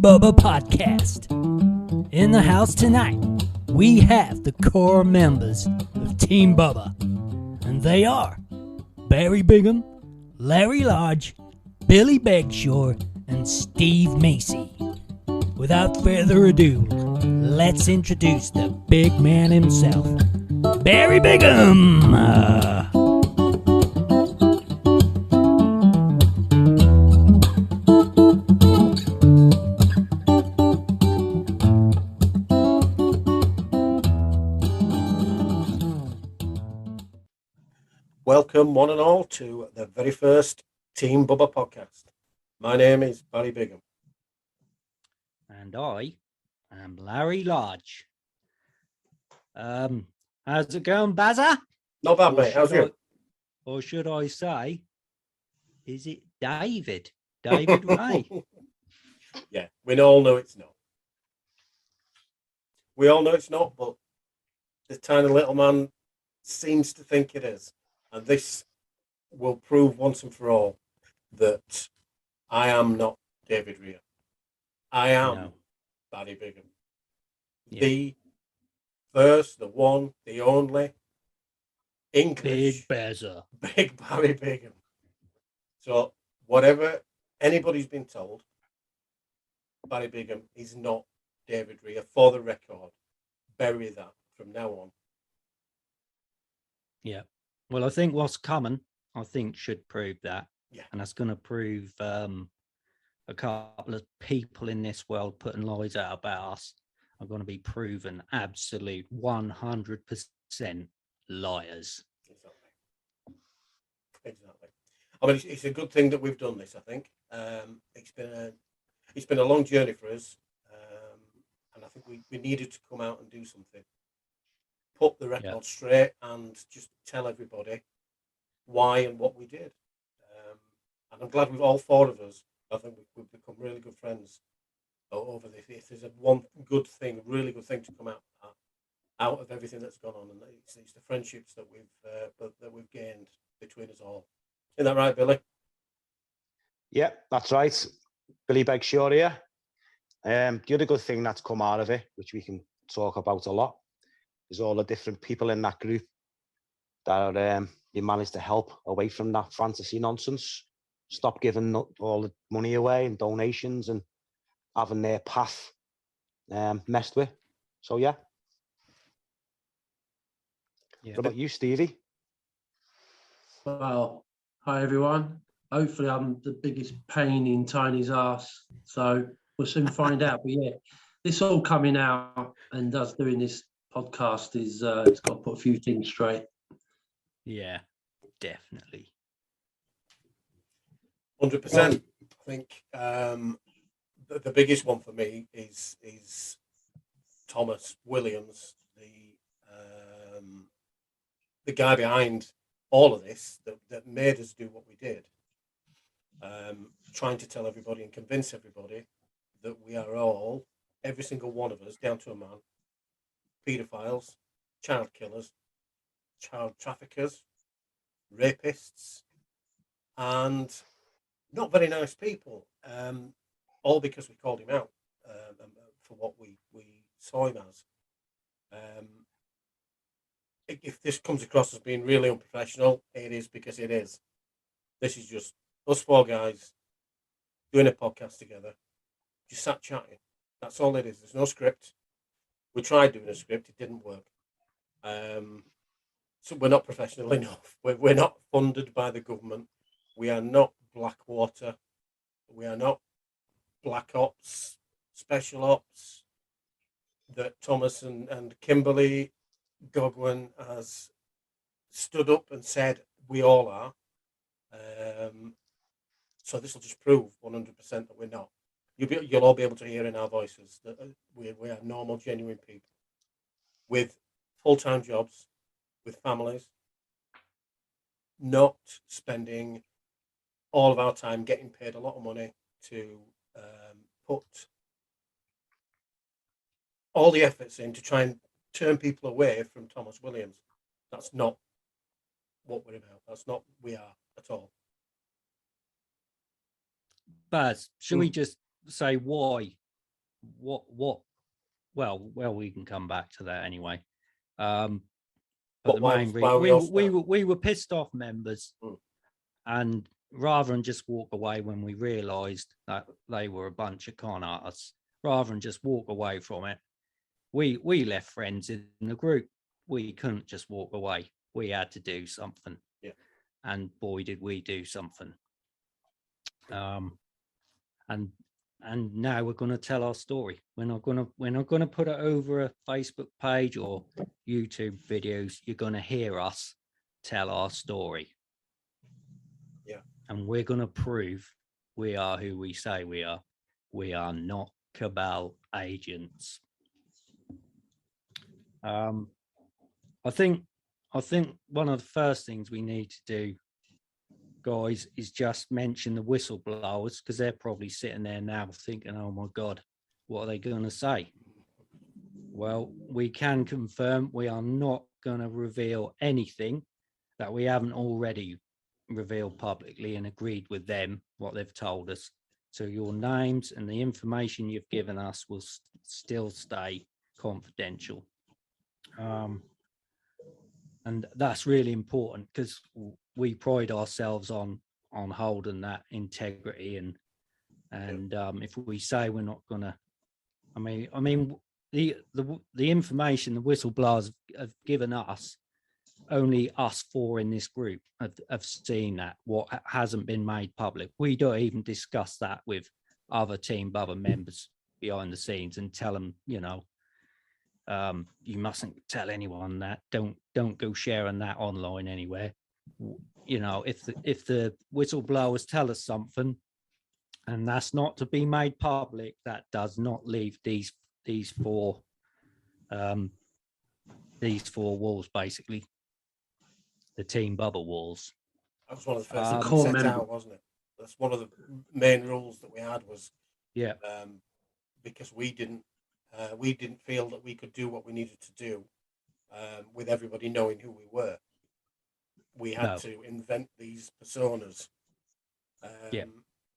Bubba podcast. In the house tonight, we have the core members of Team Bubba, and they are Barry Bigham, Larry Lodge, Billy Begshaw, and Steve Macy. Without further ado, let's introduce the big man himself, Barry Bigham. Welcome, one and all, to the very first Team Bubba podcast. My name is Barry Bigham. And I am Larry Lodge. How's it going, Bazza? Not bad, mate. How's you? Or should I say, is it David? David Ray? Yeah, we all know it's not. We all know it's not, but the tiny little man seems to think it is. And this will prove once and for all that I am not David Rea. I am Barry Bigham. Yeah. The first, the one, the only English Big Barry Bigham. So whatever anybody's been told, Barry Bigham is not David Rea. For the record, bury that from now on. Yeah. Well, I think what's coming, should prove that. Yeah. And that's going to prove a couple of people in this world putting lies out about us are going to be proven absolute 100% liars. Exactly. I mean, it's a good thing that we've done this, I think. It's been a long journey for us. And I think we needed to come out and do something. Put the record straight and just tell everybody why and what we did. And I'm glad we've all four of us, I think we've become really good friends over this. If there's one good thing, really good thing to come out of everything that's gone on, and it's the friendships that we've gained between us all. Isn't that right, Billy? Yeah, that's right. Billy Begshaw here. The other good thing that's come out of it, which we can talk about a lot, is all the different people in that group that you managed to help away from that fantasy nonsense. Stop giving all the money away and donations and having their path messed with. So, yeah. What about you, Stevie? Well, hi, everyone. Hopefully I'm the biggest pain in Tiny's ass. So we'll soon find out. But, yeah, this all coming out and us doing this podcast is it's got to put a few things straight. Yeah, definitely. 100%. I think the biggest one for me is Thomas Williams, the guy behind all of this that made us do what we did. Trying to tell everybody and convince everybody that we are all, every single one of us, down to a man, paedophiles, child killers, child traffickers, rapists, and not very nice people, all because we called him out for what we saw him as. If this comes across as being really unprofessional, it is because it is. This is just us four guys doing a podcast together, just sat chatting. That's all it is. There's no script. We tried doing a script. It didn't work. So we're not professional enough. We're not funded by the government. We are not Blackwater. We are not Black Ops, Special Ops that Thomas and Kimberly Godwin has stood up and said we all are. So this will just prove 100% that we're not. You'll all be able to hear in our voices that we are normal, genuine people with full-time jobs, with families, not spending all of our time getting paid a lot of money to put all the efforts in to try and turn people away from Thomas Williams. That's not what we're about. That's not we are at all. Baz, should we just say why what well, we can come back to that anyway. But What, the why main was- why reason we all we were pissed off members, Mm. and rather than just walk away when we realised that they were a bunch of con artists, rather than just walk away from it, we left friends in the group. We couldn't just walk away. We had to do something. Yeah. And boy, did we do something. And now we're going to tell our story. We're not going to put it over a Facebook page or YouTube videos. You're going to hear us tell our story. Yeah. And we're going to prove we are who we say we are. We are not cabal agents. I think one of the first things we need to do, guys, is just mention the whistleblowers, because they're probably sitting there now thinking, oh my God, what are they going to say? Well, we can confirm we are not going to reveal anything that we haven't already revealed publicly and agreed with them what they've told us. So your names and the information you've given us will still stay confidential. And that's really important, because we pride ourselves on holding that integrity, and if we say we're not gonna, I mean the information the whistleblowers have given us, only us four in this group have seen that, what hasn't been made public. We don't even discuss that with other Team Bubba members behind the scenes and tell them, you mustn't tell anyone that. Don't go sharing that online anywhere. If the whistleblowers tell us something and that's not to be made public, that does not leave these four walls, basically the Team Bubba walls. That was one of the first things we core set member. out, wasn't it? That's one of the main rules that we had was, Yeah. Because we didn't feel that we could do what we needed to do with everybody knowing who we were. We had to invent these personas.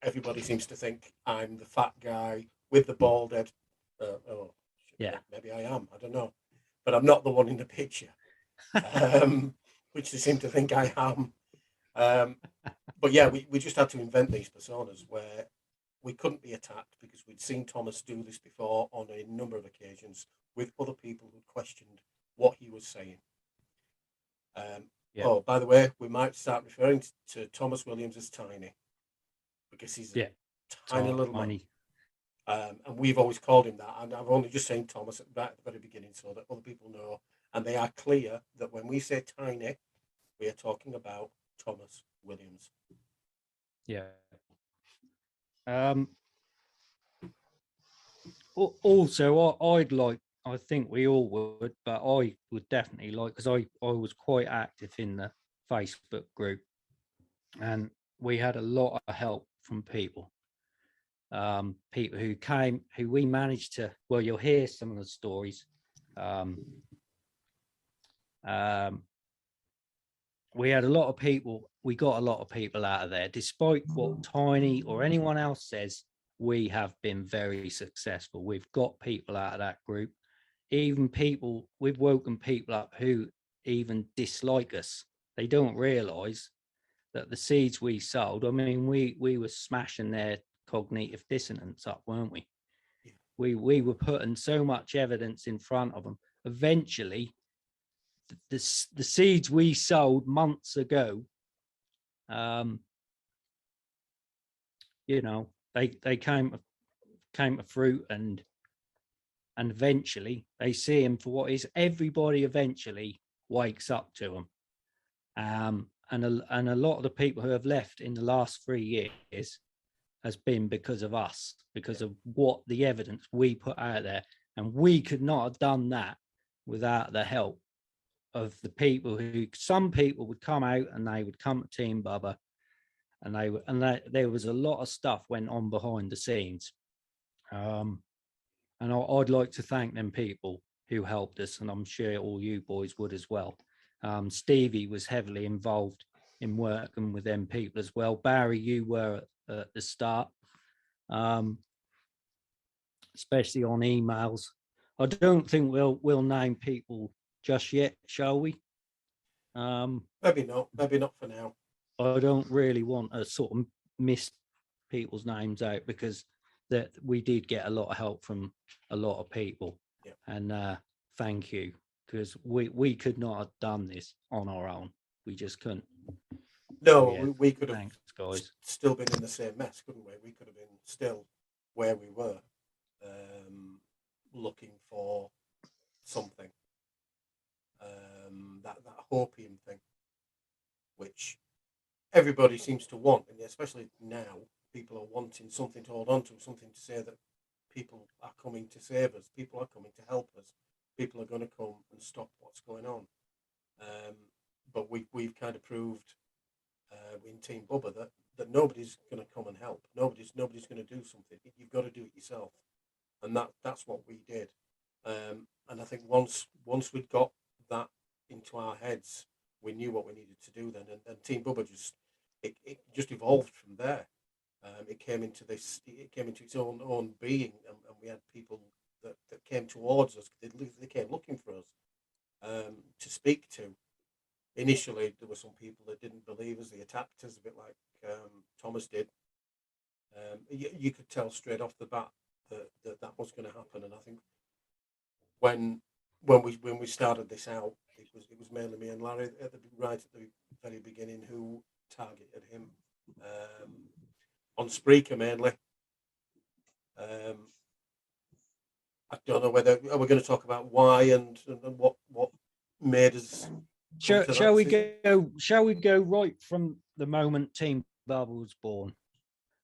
Everybody seems to think I'm the fat guy with the bald head. Maybe I am. I don't know, but I'm not the one in the picture, which they seem to think I am. But yeah, we just had to invent these personas where we couldn't be attacked, because we'd seen Thomas do this before on a number of occasions with other people who questioned what he was saying. Oh, by the way, we might start referring to Thomas Williams as Tiny, because he's a tiny little man. And we've always called him that. And I've only just saying Thomas at the very beginning so that other people know. And they are clear that when we say Tiny, we are talking about Thomas Williams. Yeah. Also, I think we all would, but I would definitely like, because I was quite active in the Facebook group, and we had a lot of help from people. People who we managed to, well, you'll hear some of the stories. We had a lot of people, we got a lot of people out of there. Despite what Tiny or anyone else says, we have been very successful. We've got people out of that group. Even people, we've woken people up who even dislike us. They don't realize that the seeds we sowed, I mean, we were smashing their cognitive dissonance up, weren't we? Yeah. We were putting so much evidence in front of them. Eventually, the seeds we sowed months ago, they came to fruit, and eventually they see him for what is. Everybody eventually wakes up to him, and a lot of the people who have left in the last 3 years has been because of us, because of what the evidence we put out there, and we could not have done that without the help of the people who, some people would come out and they would come to Team Bubba, and there was a lot of stuff went on behind the scenes. And I'd like to thank them people who helped us, and I'm sure all you boys would as well. Stevie was heavily involved in working with them people as well. Barry, you were at the start. especially on emails. I don't think we'll name people just yet, shall we? Maybe not for now. I don't really want to sort of miss people's names out, because that we did get a lot of help from a lot of people. Yeah. And thank you, because we could not have done this on our own. We just couldn't. No, Yeah, we could have thanks, guys. still been in the same mess, couldn't we? We could have been still where we were, looking for something. That hopium thing, which everybody seems to want, and especially now, people are wanting something to hold on to, something to say that people are coming to save us, people are coming to help us, people are going to come and stop what's going on. But we've kind of proved in Team Bubba that nobody's going to come and help. Nobody's going to do something. You've got to do it yourself, and that's what we did. And I think once we'd got that into our heads, we knew what we needed to do then, and Team Bubba it just evolved from there. It came into its own being, and we had people that came towards us. They came looking for us to speak to. Initially, there were some people that didn't believe us. They attacked us a bit like Thomas did. You could tell straight off the bat that was going to happen, and I think when we started this out, it was mainly me and Larry right at the very beginning who targeted him on Spreaker mainly. I don't know whether we're going to talk about why and what made us. Shall we go right from the moment Team Bubba was born?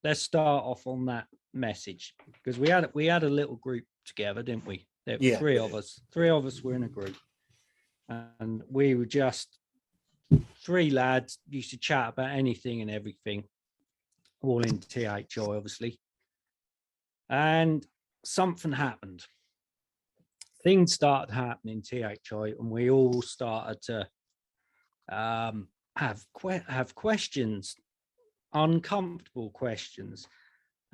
Let's start off on that message, because we had a little group together, didn't we? There were three of us. Three of us were in a group, and we were just three lads. Used to chat about anything and everything, all in THI, obviously. And something happened. Things started happening in THI, and we all started to have questions, uncomfortable questions,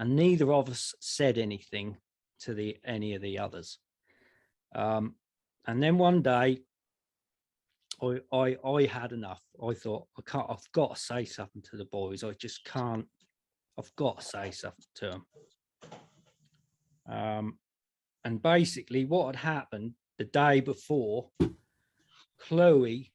and neither of us said anything to any of the others. And then one day, I had enough. I thought, I've got to say something to the boys. I just can't. I've got to say something to them. And basically, what had happened the day before, Chloe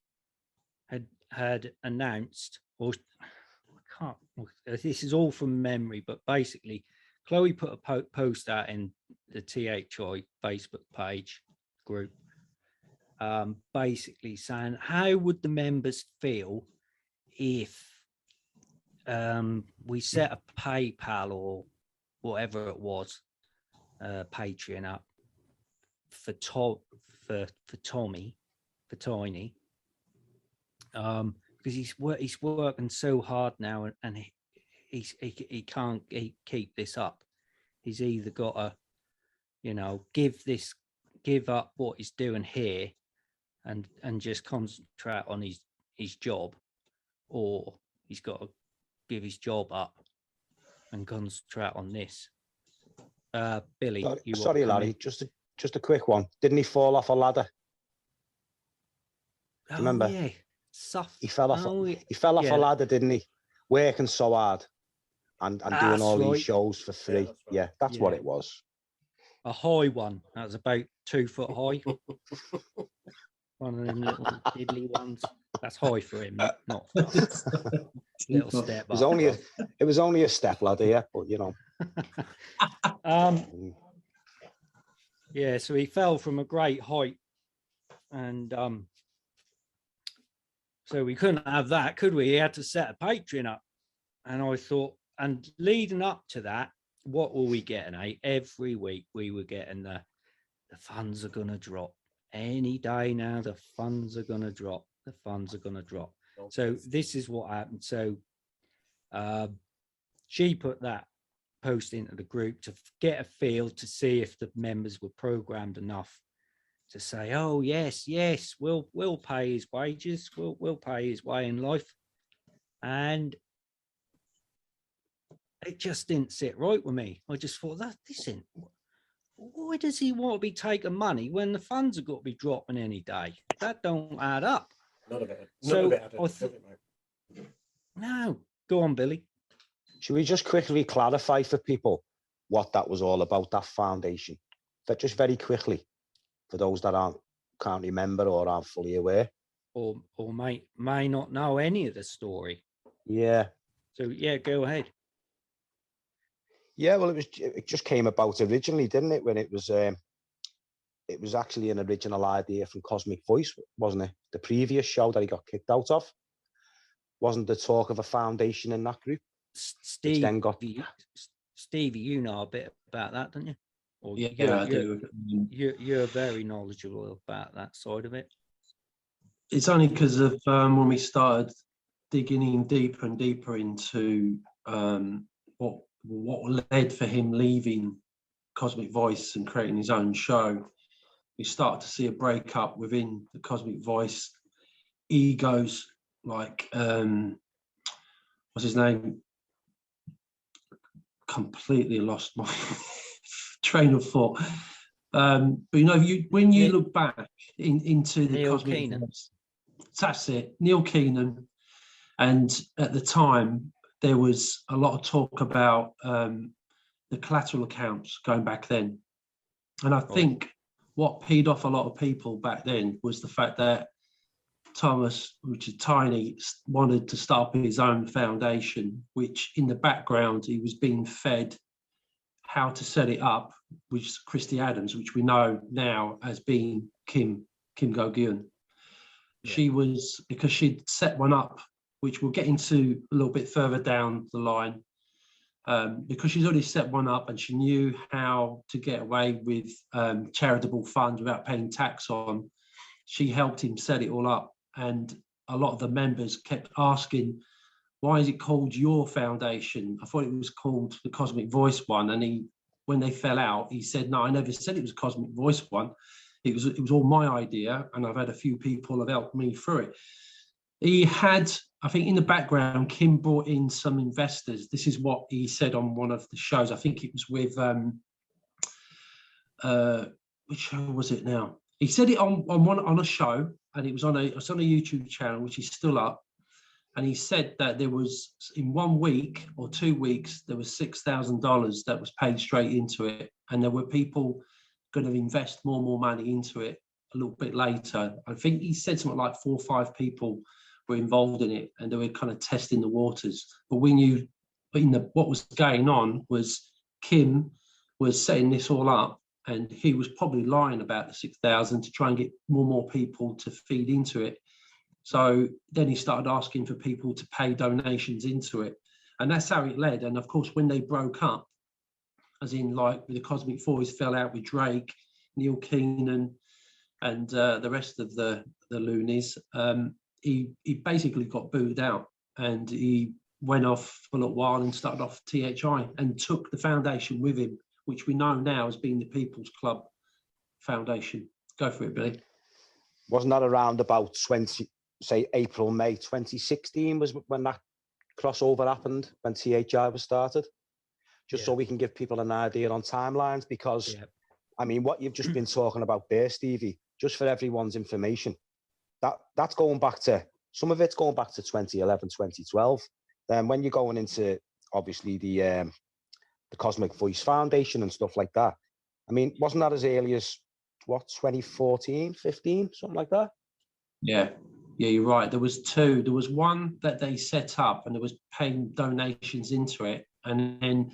had announced, or I can't. This is all from memory, but basically, Chloe put a post out in the THI Facebook page group, basically saying, how would the members feel if we set a PayPal or whatever it was, Patreon up for Tiny, because he's working so hard now, and he can't keep this up. He's either got to, give up what he's doing here, and just concentrate on his job, or he's got to give his job up and concentrate on this. Billy, sorry, Larry, just a quick one. Didn't he fall off a ladder? Do you remember? Yeah. He fell off. He fell off a ladder, didn't he? Working so hard and doing all these shows for free. Yeah, that's what it was. A high one. That was about 2 foot high. One of them little diddly ones. That's high for him, not little step up. It was only a step ladder, yeah, but yeah, so he fell from a great height, and so we couldn't have that, could we? He had to set a Patreon up, and I thought, and leading up to that, what were we getting? Every week we were getting the funds are going to drop any day now. The funds are going to drop. The funds are going to drop. So this is what happened. So she put that post into the group to get a feel to see if the members were programmed enough to say, oh yes, we'll pay his wages, we'll pay his way in life. And it just didn't sit right with me. I just thought, this isn't, why does he want to be taking money when the funds have got to be dropping any day? That don't add up. None of it. So, None of it added up, did it, mate? No, go on, Billy. Should we just quickly clarify for people what that was all about, that foundation? But just very quickly, for those that can't remember or aren't fully aware. Or may not know any of the story. Yeah. So yeah, go ahead. Yeah, well, it just came about originally, didn't it? When it was actually an original idea from Cosmic Voice, wasn't it? The previous show that he got kicked out of. Wasn't the talk of a foundation in that group? Steve, then got... Stevie, you know a bit about that, don't you? Or Yeah, I do. You're very knowledgeable about that side of it. It's only because of when we started digging in deeper and deeper into what led for him leaving Cosmic Voice and creating his own show. We started to see a breakup within the Cosmic Voice egos, like what's his name? Completely lost my train of thought. But you know, when you look back into the Neil Cosmic Keenan. Voice, that's it, Neil Keenan. And at the time, there was a lot of talk about the collateral accounts going back then. And I think what peed off a lot of people back then was the fact that Thomas, which is Tiny, wanted to start up his own foundation, which in the background, he was being fed how to set it up, which is Christy Adams, which we know now as being Kim Go-Geun. Yeah. She was, because she'd set one up, which we'll get into a little bit further down the line, because she's already set one up and she knew how to get away with charitable funds without paying tax on. She helped him set it all up. And a lot of the members kept asking, why is it called your foundation? I thought it was called the Cosmic Voice one. And when they fell out, he said, no, I never said it was Cosmic Voice one. It was all my idea. And I've had a few people have helped me through it. He had, I think in the background, Kim brought in some investors. This is what he said on one of the shows. I think it was with, which show was it now? He said it on a show, and it was on a YouTube channel, which is still up. And he said that there was, in 1 week or 2 weeks, there was $6,000 that was paid straight into it. And there were people going to invest more and more money into it a little bit later. I think he said something like 4 or 5 people were involved in it, and they were kind of testing the waters. But what was going on was Kim was setting this all up, and he was probably lying about the 6,000 to try and get more people to feed into it. So then he started asking for people to pay donations into it. And that's how it led. And of course, when they broke up, as in like the Cosmic Voice fell out with Drake, Neil Keenan, and the rest of the loonies, he basically got booed out, and he went off for a little while and started off THI and took the foundation with him, which we know now as being the People's Club Foundation. Go for it, Billy. Wasn't that around about April, May 2016 was when that crossover happened, when THI was started? Just so we can give people an idea on timelines, because, I mean, what you've just been talking about there, Stevie, just for everyone's information, that's going back to, some of it's going back to 2011, 2012. Then when you're going into, obviously, the Cosmic Voice Foundation and stuff like that, I mean, wasn't that as early as, 2014, 15, something like that? Yeah, you're right. There was 2. There was one that they set up, and there was paying donations into it. And then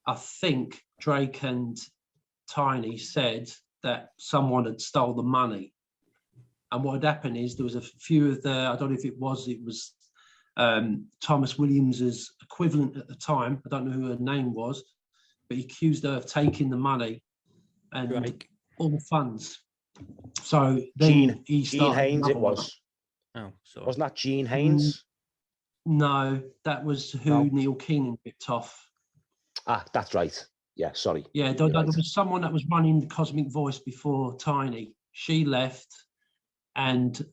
I think Drake and Tiny said that someone had stole the money. And what had happened is there was a few of I don't know if it was Thomas Williams's equivalent at the time. I don't know who her name was, but he accused her of taking the money and all the funds. So then Gene Haynes it was. Oh, sorry. Wasn't that Gene Haynes? No, that was who Neil Keenan picked off. Ah, that's right. Yeah, sorry. Yeah, there was someone that was running the Cosmic Voice before Tiny. She left, and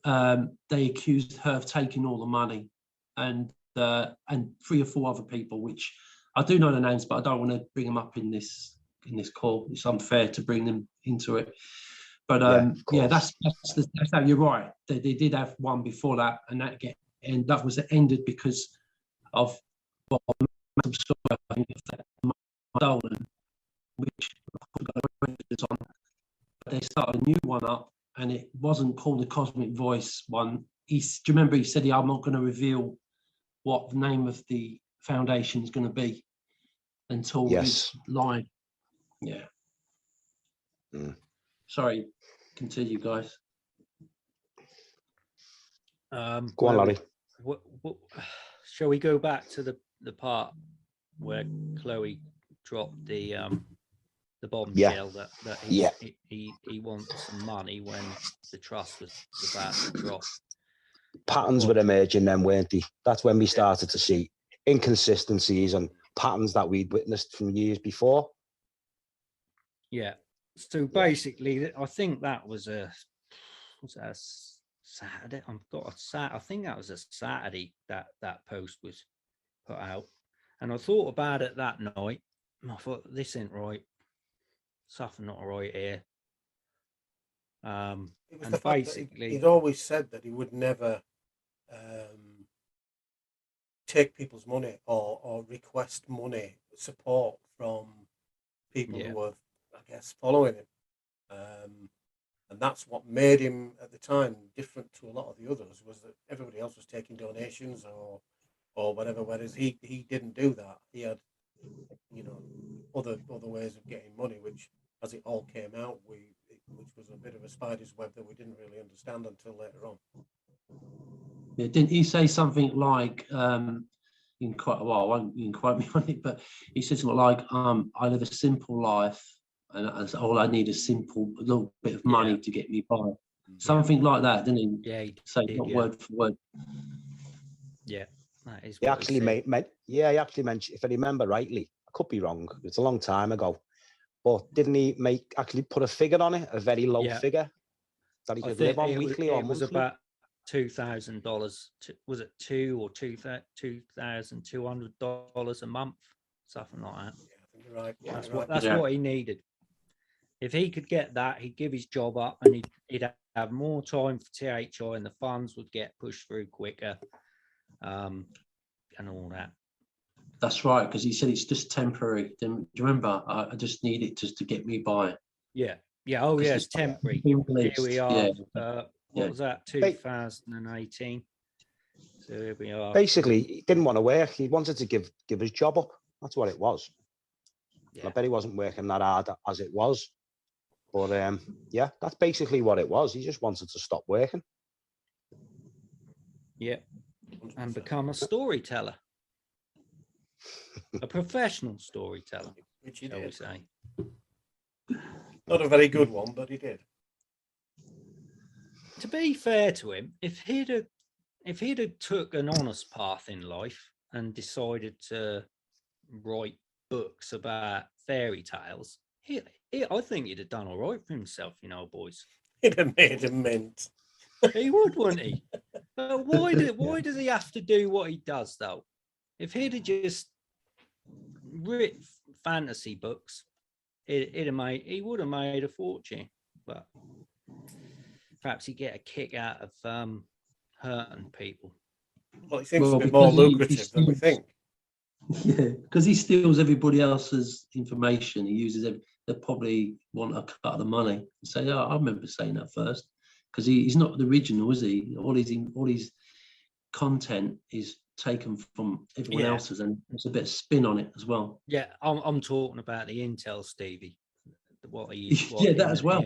they accused her of taking all the money, and 3 or 4 other people, which I do know the names, but I don't want to bring them up in this in this call. It's unfair to bring them into it. But that's how you're right. They did have one before that, and that was ended because of some sort of stolen, which on. But they started a new one up, and it wasn't called the Cosmic Voice one. Do you remember he said, I'm not going to reveal what the name of the foundation is going to be until it's live. Yeah. Sorry, continue, guys. Go on, Larry. Shall we go back to the part where Chloe dropped the bombshell that he wants some money when the trust was about to drop? Patterns were emerging then, weren't they? That's when we started to see inconsistencies and patterns that we'd witnessed from years before. Yeah. So basically, I think that was a Saturday. I think that was a Saturday that post was put out, and I thought about it that night. And I thought, this ain't right. Something not right here. It was and the fact basically, that he'd always said that he would never take people's money or request money support from people who were, I guess, following him. And that's what made him at the time different to a lot of the others, was that everybody else was taking donations or whatever, whereas he didn't do that. He had, other ways of getting money, which, as it all came out, which was a bit of a spider's web that we didn't really understand until later on. Yeah, didn't he say something like, in quite a while, you can quote me on it, but he said something like, I live a simple life, and all I need is a little bit of money to get me by. Something like that, didn't he? Yeah, he say did, not word for word. Yeah, that is. He actually he actually mentioned, if I remember rightly, I could be wrong, it's a long time ago, but didn't he actually put a figure on it, a very low figure that he could live on weekly or monthly? It was about $2,000. Was it $2,200 a month, something like that? Yeah, I think you're right. Yeah, That's what he needed. If he could get that, he'd give his job up, and he'd have more time for THI, and the funds would get pushed through quicker, and all that. That's right, because he said it's just temporary. Do you remember? I just need it just to get me by. Yeah. Oh, yeah, it's temporary. Here we are. Yeah. What was that? 2018. So here we are. Basically, he didn't want to work. He wanted to give his job up. That's what it was. Yeah. I bet he wasn't working that hard as it was. But that's basically what it was. He just wanted to stop working. Yeah. And become a storyteller. A professional storyteller, which he shall did. we say. Not a very good one, but he did. To be fair to him, if he'd have took an honest path in life and decided to write books about fairy tales, I think he'd have done all right for himself, boys. He'd have made a mint. He would, wouldn't he? But why does he have to do what he does, though? If he'd have just written fantasy books, he would have made a fortune. But perhaps he'd get a kick out of hurting people. Well, it seems to be more lucrative than we think. Yeah, because he steals everybody else's information. He uses it. They probably want a cut of the money. And say, "Oh, I remember saying that first," because he's not the original, is he? All his content is taken from everyone else's, and there's a bit of spin on it as well. Yeah, I'm talking about the intel, Stevie. That as well.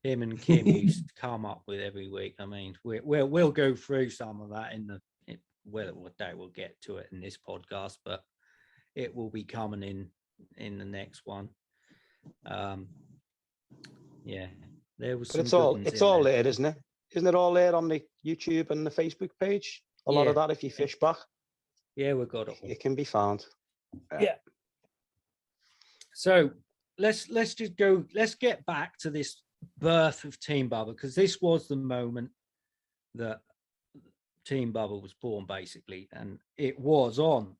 Him and Kim used to come up with every week. I mean, we'll go through some of that we'll get to it in this podcast, but it will be coming in the next one. There was some. It's all there, isn't it? Isn't it all there on the YouTube and the Facebook page? A lot of that, if you fish back. Yeah, we've got it. It can be found. Yeah. So let's just go. Let's get back to this birth of Team Bubba, because this was the moment that Team Bubba was born, basically, and it was on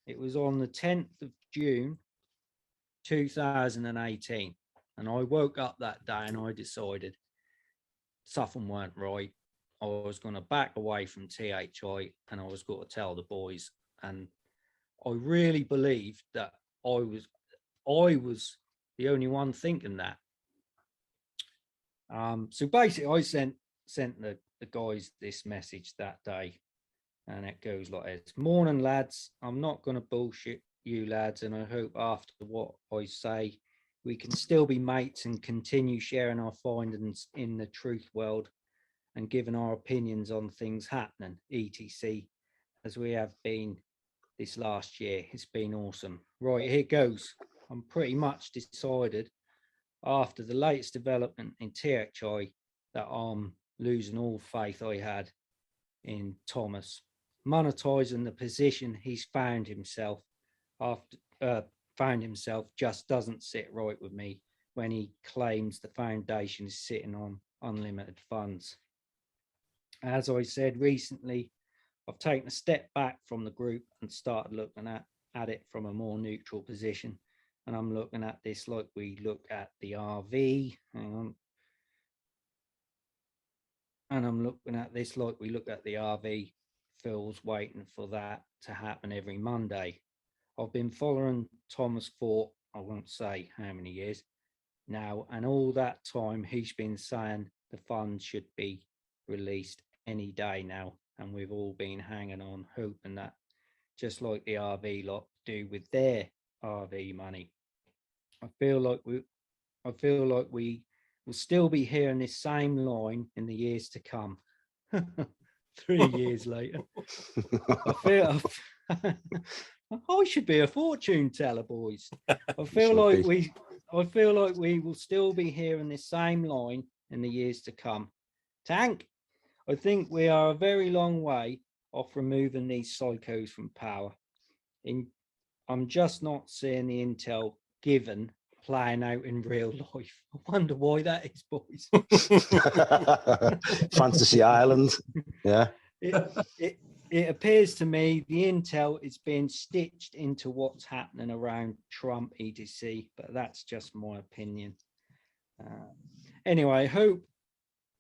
the 10th of June, 2018. And I woke up that day and I decided something weren't right. I was going to back away from THI and I was going to tell the boys. And I really believed that I was the only one thinking that. So basically, I sent the guys this message that day, and it goes like this: "Morning, lads. I'm not going to bullshit you, lads, and I hope after what I say, we can still be mates and continue sharing our findings in the truth world and giving our opinions on things happening, etc. As we have been this last year. It's been awesome. Right, here goes. I'm pretty much decided after the latest development in THI that I'm losing all faith I had in Thomas. Monetizing the position he's found himself just doesn't sit right with me when he claims the foundation is sitting on unlimited funds. As I said recently, I've taken a step back from the group and started looking at it from a more neutral position. And I'm looking at this like we look at the RV. Hang on. And I'm looking at this like we look at the RV. Phil's waiting for that to happen every Monday. I've been following Thomas for, I won't say how many years now. And all that time he's been saying the funds should be released any day now. And we've all been hanging on, hoping that just like the RV lot do with their RV money. I feel like we will still be hearing this same line in the years to come. 3 years later. I feel I should be a fortune teller, boys. I feel like we will still be hearing this same line in the years to come. Tank, I think we are a very long way off removing these psychos from power. I'm just not seeing the intel given playing out in real life. I wonder why that is, boys. Fantasy Island. Yeah. It appears to me the intel is being stitched into what's happening around Trump, etc. But that's just my opinion. Anyway,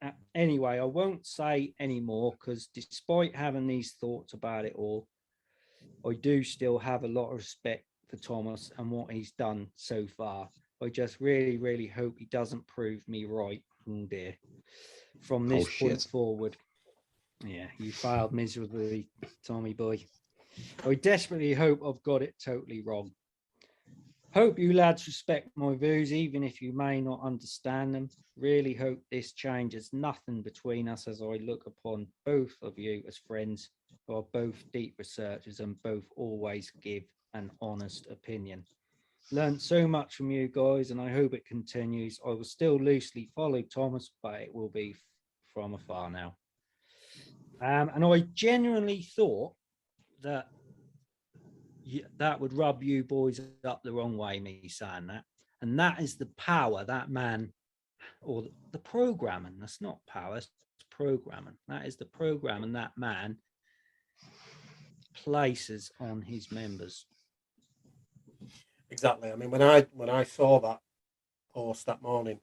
I won't say anymore because despite having these thoughts about it all, I do still have a lot of respect for Thomas and what he's done so far. I just really, really hope he doesn't prove me right. Oh dear. From this point forward. Yeah, you failed miserably, Tommy boy. I desperately hope I've got it totally wrong. Hope you lads respect my views, even if you may not understand them. Really hope this changes nothing between us as I look upon both of you as friends who are both deep researchers and both always give an honest opinion. Learned so much from you guys and I hope it continues. I will still loosely follow Thomas, but it will be from afar now. And I genuinely thought that that would rub you boys up the wrong way, me saying that. And that is the power that man, or the programming, that's not power, it's programming. That is the programming that man places on his members. Exactly. I mean, when I saw that post that morning,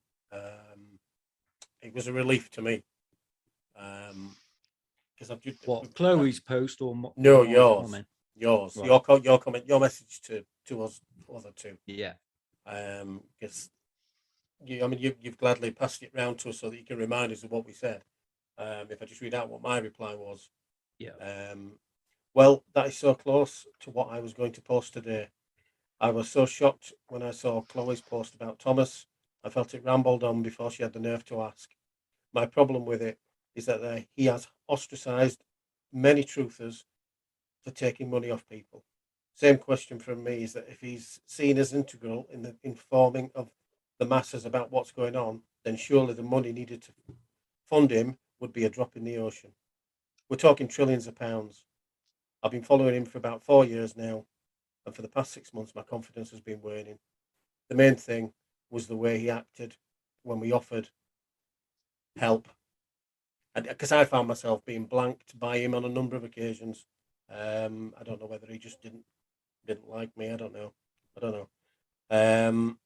it was a relief to me. Because I've just Chloe's post or no, yours, comment? Yours, right. your comment, your message to us other two. Yeah. Because you've gladly passed it round to us so that you can remind us of what we said. If I just read out what my reply was. Yeah. Well, that is so close to what I was going to post today. I was so shocked when I saw Chloe's post about Thomas. I felt it rambled on before she had the nerve to ask. My problem with it is that he has ostracised many truthers for taking money off people. Same question from me is that if he's seen as integral in the informing of the masses about what's going on, then surely the money needed to fund him would be a drop in the ocean. We're talking trillions of pounds. I've been following him for about 4 years now, and for the past 6 months my confidence has been waning. The main thing was the way he acted when we offered help, because I found myself being blanked by him on a number of occasions. I don't know whether he just didn't like me. I don't know. and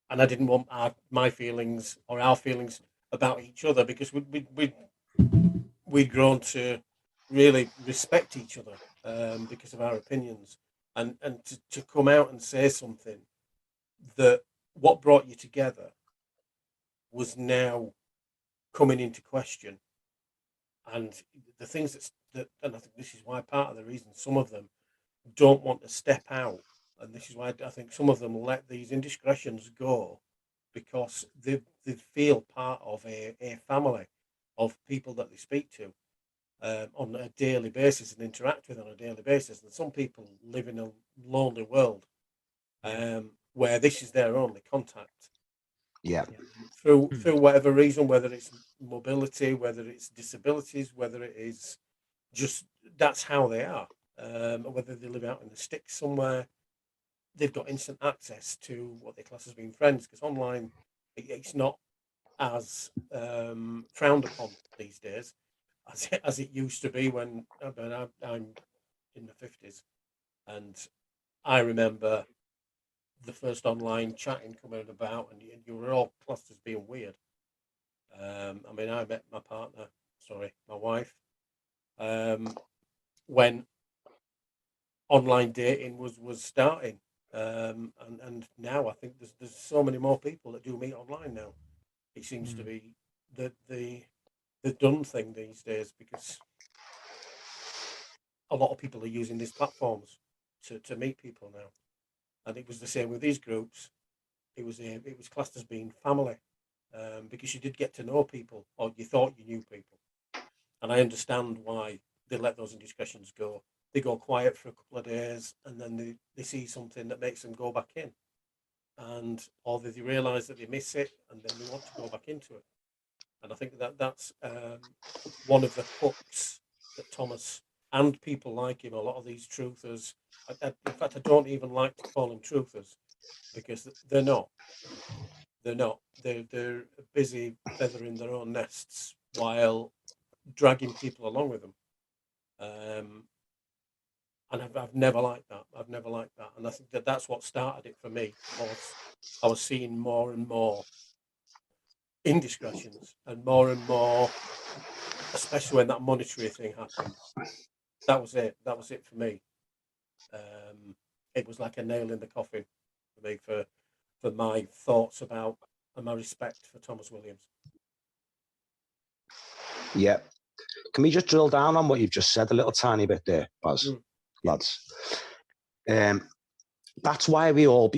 I didn't want my feelings or our feelings about each other, because we'd grown to really respect each other, because of our opinions, and to come out and say something that what brought you together was now coming into question. And the things that and I think this is why part of the reason some of them don't want to step out, and this is why I think some of them let these indiscretions go, because they feel part of a family of people that they speak to, on a daily basis and interact with on a daily basis. And some people live in a lonely world, where this is their only contact. Yeah. Through whatever reason, whether it's mobility, whether it's disabilities, whether it is just that's how they are, whether they live out in the sticks somewhere, they've got instant access to what they class as being friends, because online it's not as frowned upon these days as it used to be when I'm in the 50s, and I remember the first online chatting coming about, and you were all classed as being weird. I mean, I met my wife, when online dating was starting, and now I think there's so many more people that do meet online now. It seems to be the done thing these days, because a lot of people are using these platforms to meet people now, and it was the same with these groups. It was classed as being family, because you did get to know people, or you thought you knew people. And I understand why they let those indiscretions go. They go quiet for a couple of days, and then they see something that makes them go back in, or they realise that they miss it, and then they want to go back into it. And I think that's one of the hooks that Thomas and people like him, a lot of these truthers. In fact, I don't even like to call them truthers, because they're not. They're not. They're busy feathering their own nests while dragging people along with them. And I've never liked that. I've never liked that. And I think that's what started it for me. I was seeing more and more indiscretions, and more, especially when that monetary thing happened. That was it. That was it for me. It was like a nail in the coffin for me, for my thoughts about and my respect for Thomas Williams. Yeah. Can we just drill down on what you've just said a little tiny bit there, Baz, lads? That's why we all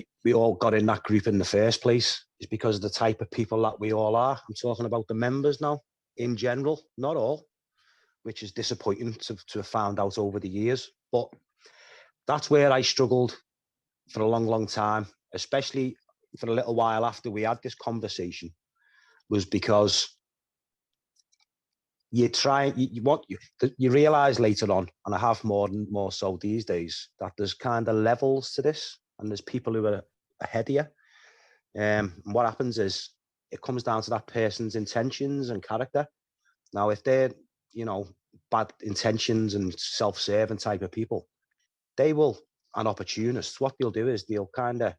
got in that group in the first place, is because of the type of people that we all are. I'm talking about the members now, in general, not all, which is disappointing to have found out over the years. But that's where I struggled for a long, long time, especially for a little while after we had this conversation, was because you realize later on, and I have more so these days, that there's kind of levels to this, and there's people who are ahead of you. And what happens is it comes down to that person's intentions and character. Now, if they're, bad intentions and self-serving type of people, they will, an opportunist, what they'll do is they'll kind of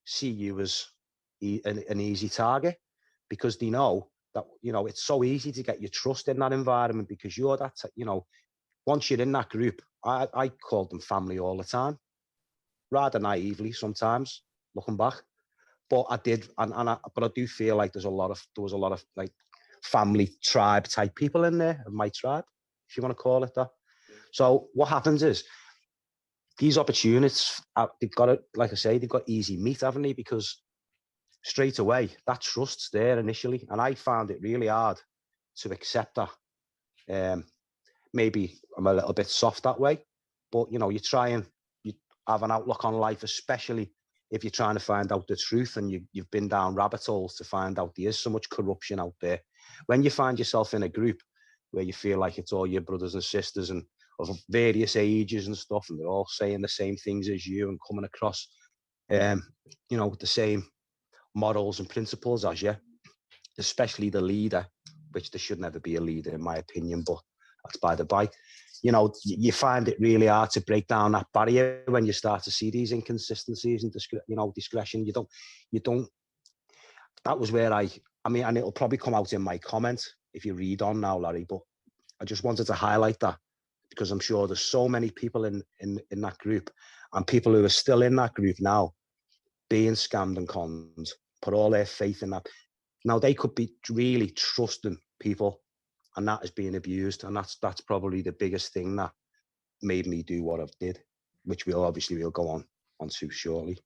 see you as an easy target, because they know that, it's so easy to get your trust in that environment, because you're that, once you're in that group, I called them family all the time, rather naively sometimes, looking back. But I did, but I do feel like there was a lot of like family tribe type people in there, of my tribe, if you want to call it that. So what happens is, these opportunists, they've got it, like I say, they've got easy meat, haven't they? Because straight away, that trust's there initially. And I found it really hard to accept that. Maybe I'm a little bit soft that way, but you try and you have an outlook on life, especially if you're trying to find out the truth, and you've been down rabbit holes to find out there is so much corruption out there. When you find yourself in a group where you feel like it's all your brothers and sisters and of various ages and stuff, and they're all saying the same things as you and coming across, with the same morals and principles as you, especially the leader, which there should never be a leader in my opinion, but that's by the by. you know, you find it really hard to break down that barrier when you start to see these inconsistencies and discretion. You don't. That was where I mean, and it'll probably come out in my comment if you read on now, Larry. But I just wanted to highlight that because I'm sure there's so many people in that group and people who are still in that group now being scammed and conned, put all their faith in that. Now they could be really trusting people, and that is being abused, and that's probably the biggest thing that made me do what I did, which we'll go on to shortly.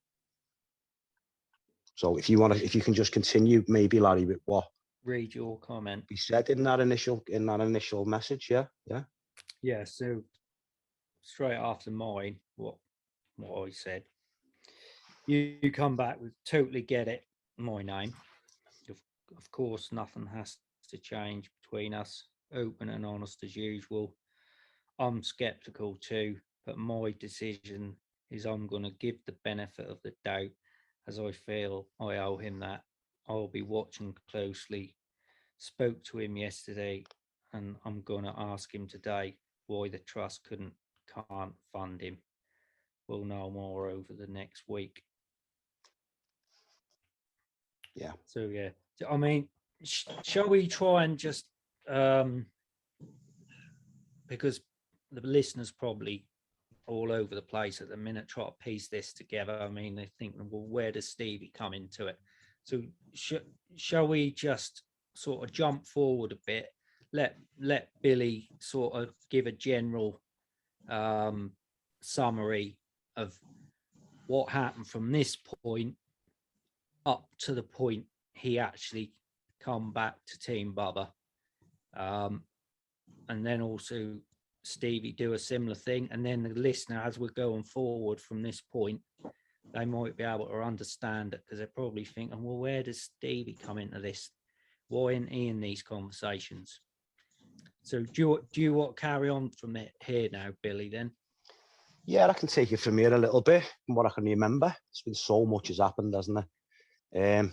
So if you can just continue, maybe Larry, with what Read your comment. we said in that initial message, Yeah. So straight after mine, what I said, you come back with totally get it. My name, of course, nothing has to change between us. Open and honest as usual. I'm skeptical too, but my decision is I'm going to give the benefit of the doubt, as I feel I owe him that. I'll be watching closely. Spoke to him yesterday, and I'm going to ask him today why the trust can't fund him. We'll know more over the next week. Yeah. So yeah, I mean, shall we try and just because the listeners probably all over the place at the minute try to piece this together. I mean, they think, well, where does Stevie come into it? So shall we just sort of jump forward a bit, let Billy sort of give a general summary of what happened from this point up to the point he actually come back to Team Bubba, and then also Stevie do a similar thing, and then the listener, as we're going forward from this point, they might be able to understand it because they're probably thinking, well, where does Stevie come into this? Why isn't he in these conversations? So do you want to carry on from here now, Billy, then? Yeah, I can take it from here a little bit from what I can remember. It's been so much has happened, hasn't it?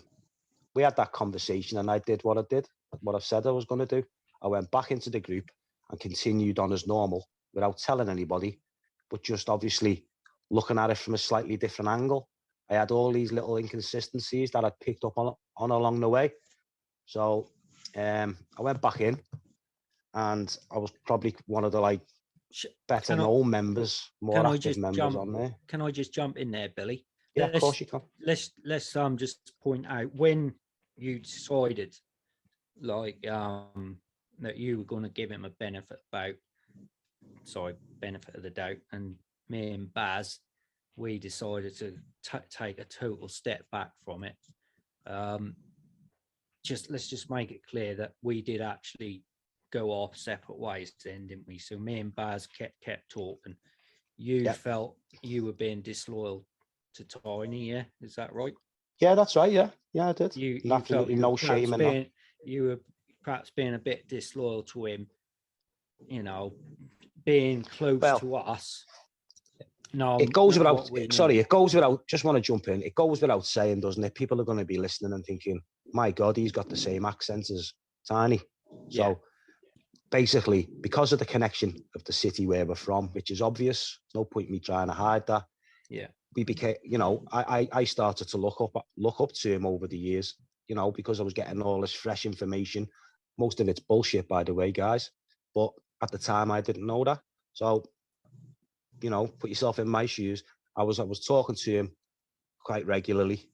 We had that conversation and I did what I've said I was going to do. I went back into the group and continued on as normal without telling anybody, but just obviously looking at it from a slightly different angle. I had all these little inconsistencies that I'd picked up on along the way. So I went back in and I was probably one of the better known members, more active members on there. Can I just jump in there, Billy? Yeah, of course you can. Let's just point out when you decided that you were going to give him a benefit of the doubt, and me and Baz, we decided to take a total step back from it. Let's just make it clear that we did actually go off separate ways then, didn't we? So me and Baz kept talking. You felt you were being disloyal to Tiny, yeah? Is that right? Yeah, that's right. Yeah, I did. You Absolutely no shame in that. You were perhaps being a bit disloyal to him, you know, being close to us. No, it goes without. It goes without. Just want to jump in. It goes without saying, doesn't it? People are going to be listening and thinking, "My God, he's got the same accent as Tiny." So basically, because of the connection of the city where we're from, which is obvious, no point me trying to hide that. Yeah, we became. I started to look up to him over the years. Because I was getting all this fresh information. Most of it's bullshit, by the way, guys. But at the time, I didn't know that. So, put yourself in my shoes. I was talking to him quite regularly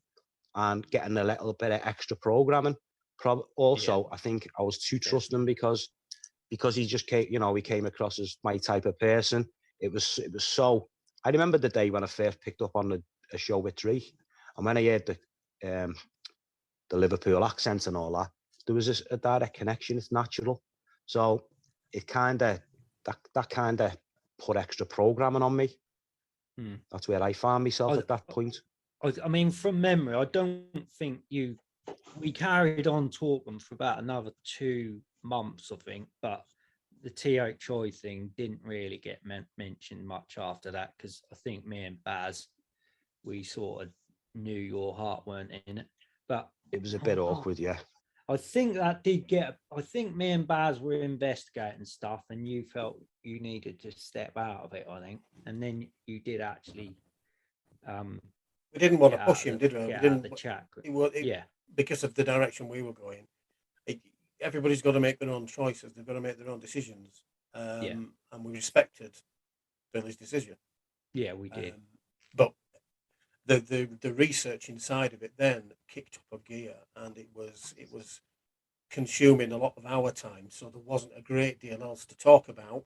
and getting a little bit of extra programming. I think I was too trusting because he just came, he came across as my type of person. It was so. I remember the day when I first picked up on a show with Drake, and when I heard the Liverpool accent and all that, there was a direct connection. It's natural. So it kind of put extra programming on me. That's where I found myself at that point. I mean, from memory, I don't think we carried on talking for about another 2 months, I think, but the THI thing didn't really get mentioned much after that, because I think me and Baz, we sort of knew your heart weren't in it. But it was a bit awkward, yeah. I think that did get. I think me and Baz were investigating stuff, and you felt you needed to step out of it. I think, and then you did actually. We didn't want to get push out him, of did we? the- We Get out of didn't. the chat group. It, Yeah, because of the direction we were going. Everybody's got to make their own choices. They've got to make their own decisions. Yeah. And we respected Billy's decision. yeah, we did. But the research inside of it then kicked up a gear, and it was consuming a lot of our time. So there wasn't a great deal else to talk about,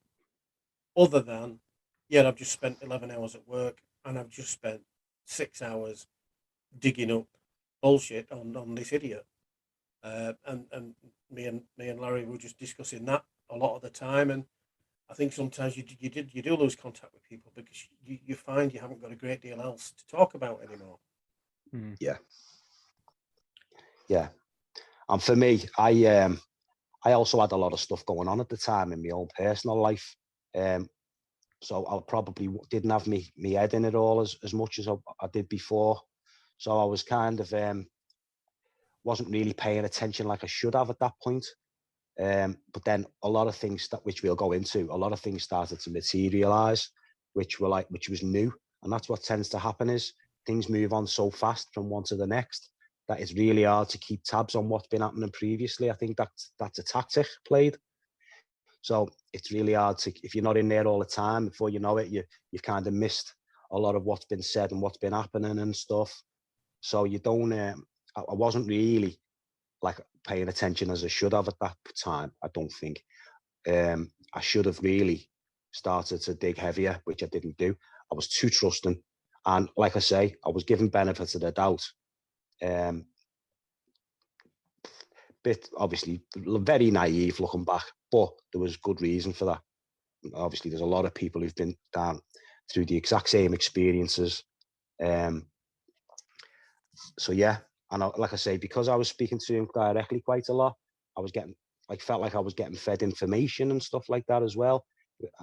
other than, yeah, I've just spent 11 hours at work, and I've just spent 6 hours digging up bullshit on this idiot. And me and Larry were just discussing that a lot of the time, and I think sometimes you do lose contact with people because you find you haven't got a great deal else to talk about anymore. Yeah. And for me, I also had a lot of stuff going on at the time in my own personal life, so I probably didn't have me head in it all as much as I did before. So I was kind of wasn't really paying attention like I should have at that point. But then a lot of things which we'll go into, a lot of things started to materialize, which was new. And that's what tends to happen, is things move on so fast from one to the next that it's really hard to keep tabs on what's been happening previously. I think that's a tactic played. So it's really hard to, if you're not in there all the time, before you know it, you've kind of missed a lot of what's been said and what's been happening and stuff. So you don't, I wasn't really like paying attention as I should have at that time. I don't think. I should have really started to dig heavier, which I didn't do. I was too trusting, and like I say, I was given benefits of the doubt. Bit obviously very naive looking back, but there was good reason for that. Obviously, there's a lot of people who've been down through the exact same experiences. So yeah, and like I say, because I was speaking to him directly quite a lot, I was getting felt like I was getting fed information and stuff like that as well.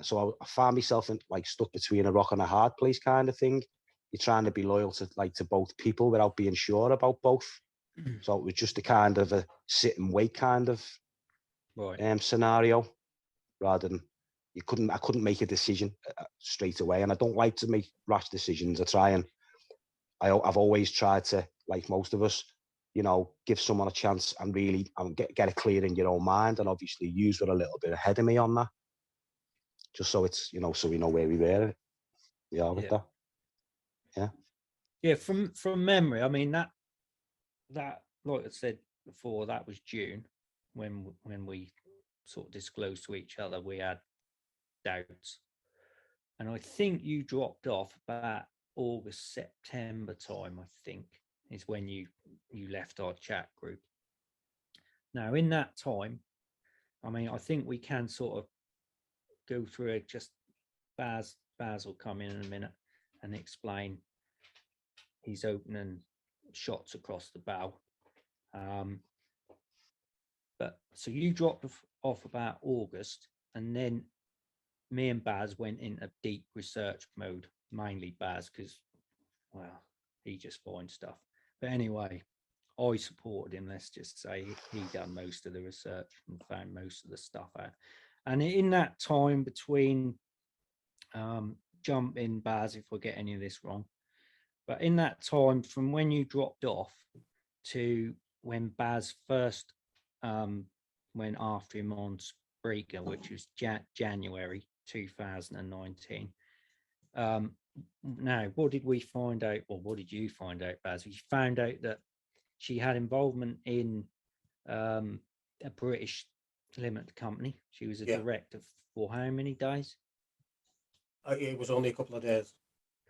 So I found myself stuck between a rock and a hard place kind of thing. You're trying to be loyal to both people without being sure about both. So it was just a kind of a sit and wait kind of scenario, rather than I couldn't make a decision straight away. And I don't like to make rash decisions. I've always tried to, like most of us, give someone a chance and really get it clear in your own mind, and obviously use with a little bit ahead of me on that, just so it's, so we know where we were. Yeah, with that. Yeah. From memory, I mean that like I said before, that was June when we sort of disclosed to each other we had doubts, and I think you dropped off about August, September time, I think, is when you left our chat group. Now, in that time, I mean, I think we can sort of go through it. Just Baz will come in a minute and explain his opening shots across the bow. But so you dropped off about August, and then me and Baz went into deep research mode, mainly Baz, because, well, he just finds stuff. But anyway, I supported him. Let's just say he done most of the research and found most of the stuff out. And in that time between, jump in, Baz, if I get any of this wrong, but in that time from when you dropped off to when Baz first went after him on Spreaker, which was January 2019. Now, what did we find out, or what did you find out, Baz? We found out that she had involvement in a British limited company. She was a director for how many days? It was only a couple of days.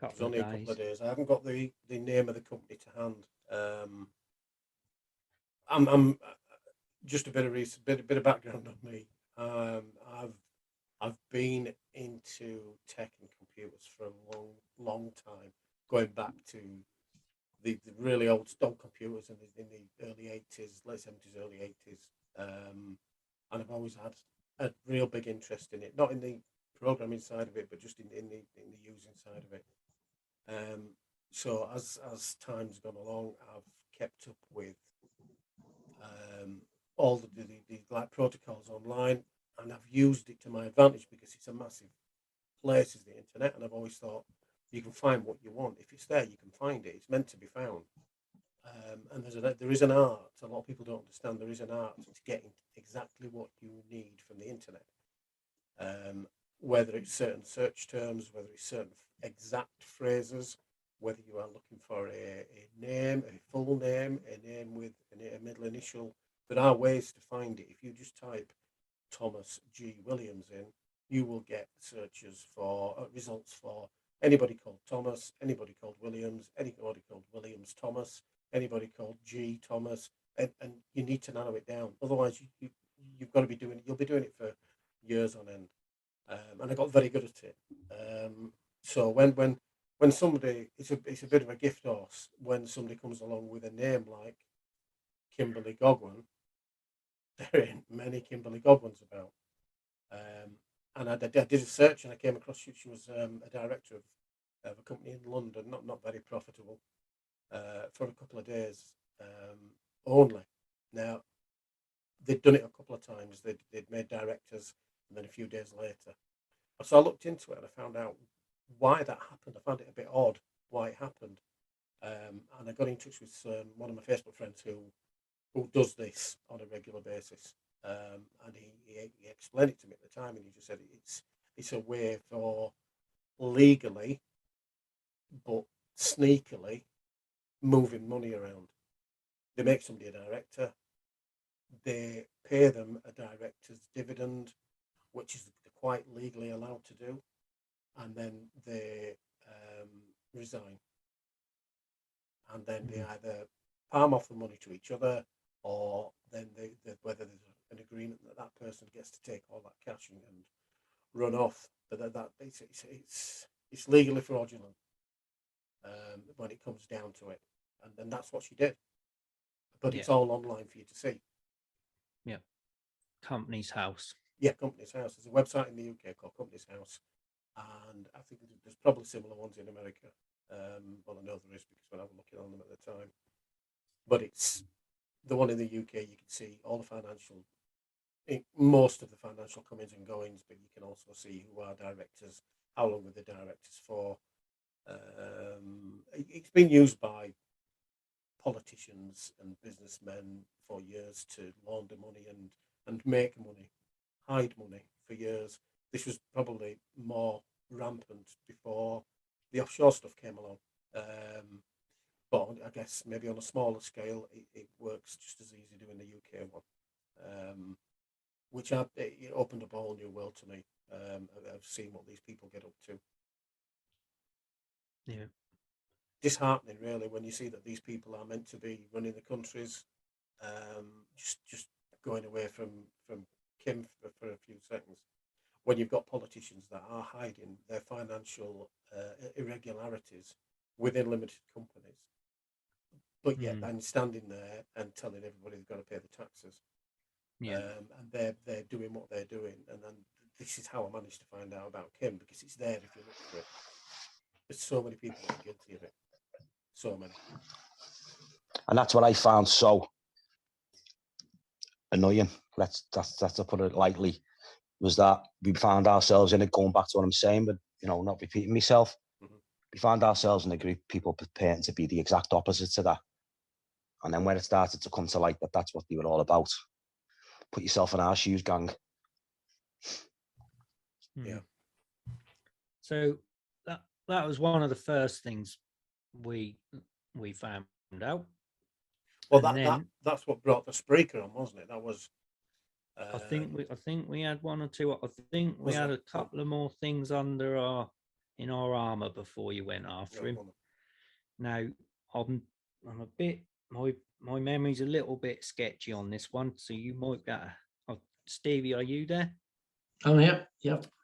A couple of days. I haven't got the name of the company to hand. I'm just a bit of background on me. I've been into tech and computers for a long time, going back to the really old computers in the early 80s, late 70s, early 80s. And I've always had a real big interest in it, not in the programming side of it, but just in the using side of it. So as time's gone along, I've kept up with all the like protocols online, and I've used it to my advantage because it's a massive place, is the internet, and I've always thought you can find what you want. If it's there, you can find it. It's meant to be found. And there is an art. A lot of people don't understand. There is an art to getting exactly what you need from the internet. Whether it's certain search terms, whether it's certain exact phrases, whether you are looking for a name, a full name, a name with a middle initial. There are ways to find it. If you just type Thomas G. Williams in, you will get searches for results for anybody called Thomas, anybody called Williams, anybody called Williams Thomas, anybody called G. Thomas, and you need to narrow it down. Otherwise, you've got to be you'll be doing it for years on end. And I got very good at it. So when somebody, it's a bit of a gift horse when somebody comes along with a name like Kimberly Godwin. There ain't many Kimberly Godwins about. And I did a search and I came across she was a director of a company in London, not very profitable, for a couple of days only. Now, they'd done it a couple of times. They'd made directors, and then a few days later. So I looked into it and I found out why that happened. I found it a bit odd why it happened. And I got in touch with one of my Facebook friends who does this on a regular basis. And he explained it to me at the time, and he just said it's a way for legally, but sneakily, moving money around. They make somebody a director. They pay them a director's dividend, which is quite legally allowed to do, and then they resign. And then they either palm off the money to each other, or then whether there's an agreement that person gets to take all that cash and run off. But it's legally fraudulent when it comes down to it, and then that's what she did. But it's all online for you to see. Yeah, Company's House. Yeah, Company's House. There's a website in the UK called Company's House, and I think there's probably similar ones in America. Well, I know there is because when I was looking on them at the time. But it's the one in the UK. You can see all the most of the financial comings and goings, but you can also see who are directors, how long were the directors for. It's been used by politicians and businessmen for years to launder money and make money, hide money for years. This was probably more rampant before the offshore stuff came along. But I guess maybe on a smaller scale, it works just as easy doing the UK one, which it opened up a whole new world to me. I've seen what these people get up to. Yeah. Disheartening, really, when you see that these people are meant to be running the countries, just going away from Kim for a few seconds. When you've got politicians that are hiding their financial irregularities within limited companies, but yet then standing there and telling everybody they've got to pay the taxes. Yeah. And they're doing what they're doing. And then this is how I managed to find out about Kim, because it's there if you look for it. There's so many people that are guilty of it. So many. And that's what I found so annoying. That's to put it lightly. Was that we found ourselves in it, going back to what I'm saying, but not repeating myself. Mm-hmm. We found ourselves in a group of people preparing to be the exact opposite to that. And then when it started to come to light that that's what they were all about, put yourself in our shoes, gang. Yeah. So that was one of the first things we found out. Well, that's what brought the Spreaker on, wasn't it? That was. I think we had one or two. I think we had a couple of more things in our armor before you went after him. Now I'm a bit my memory's a little bit sketchy on this one, so you might get. Stevie, are you there? Oh yeah.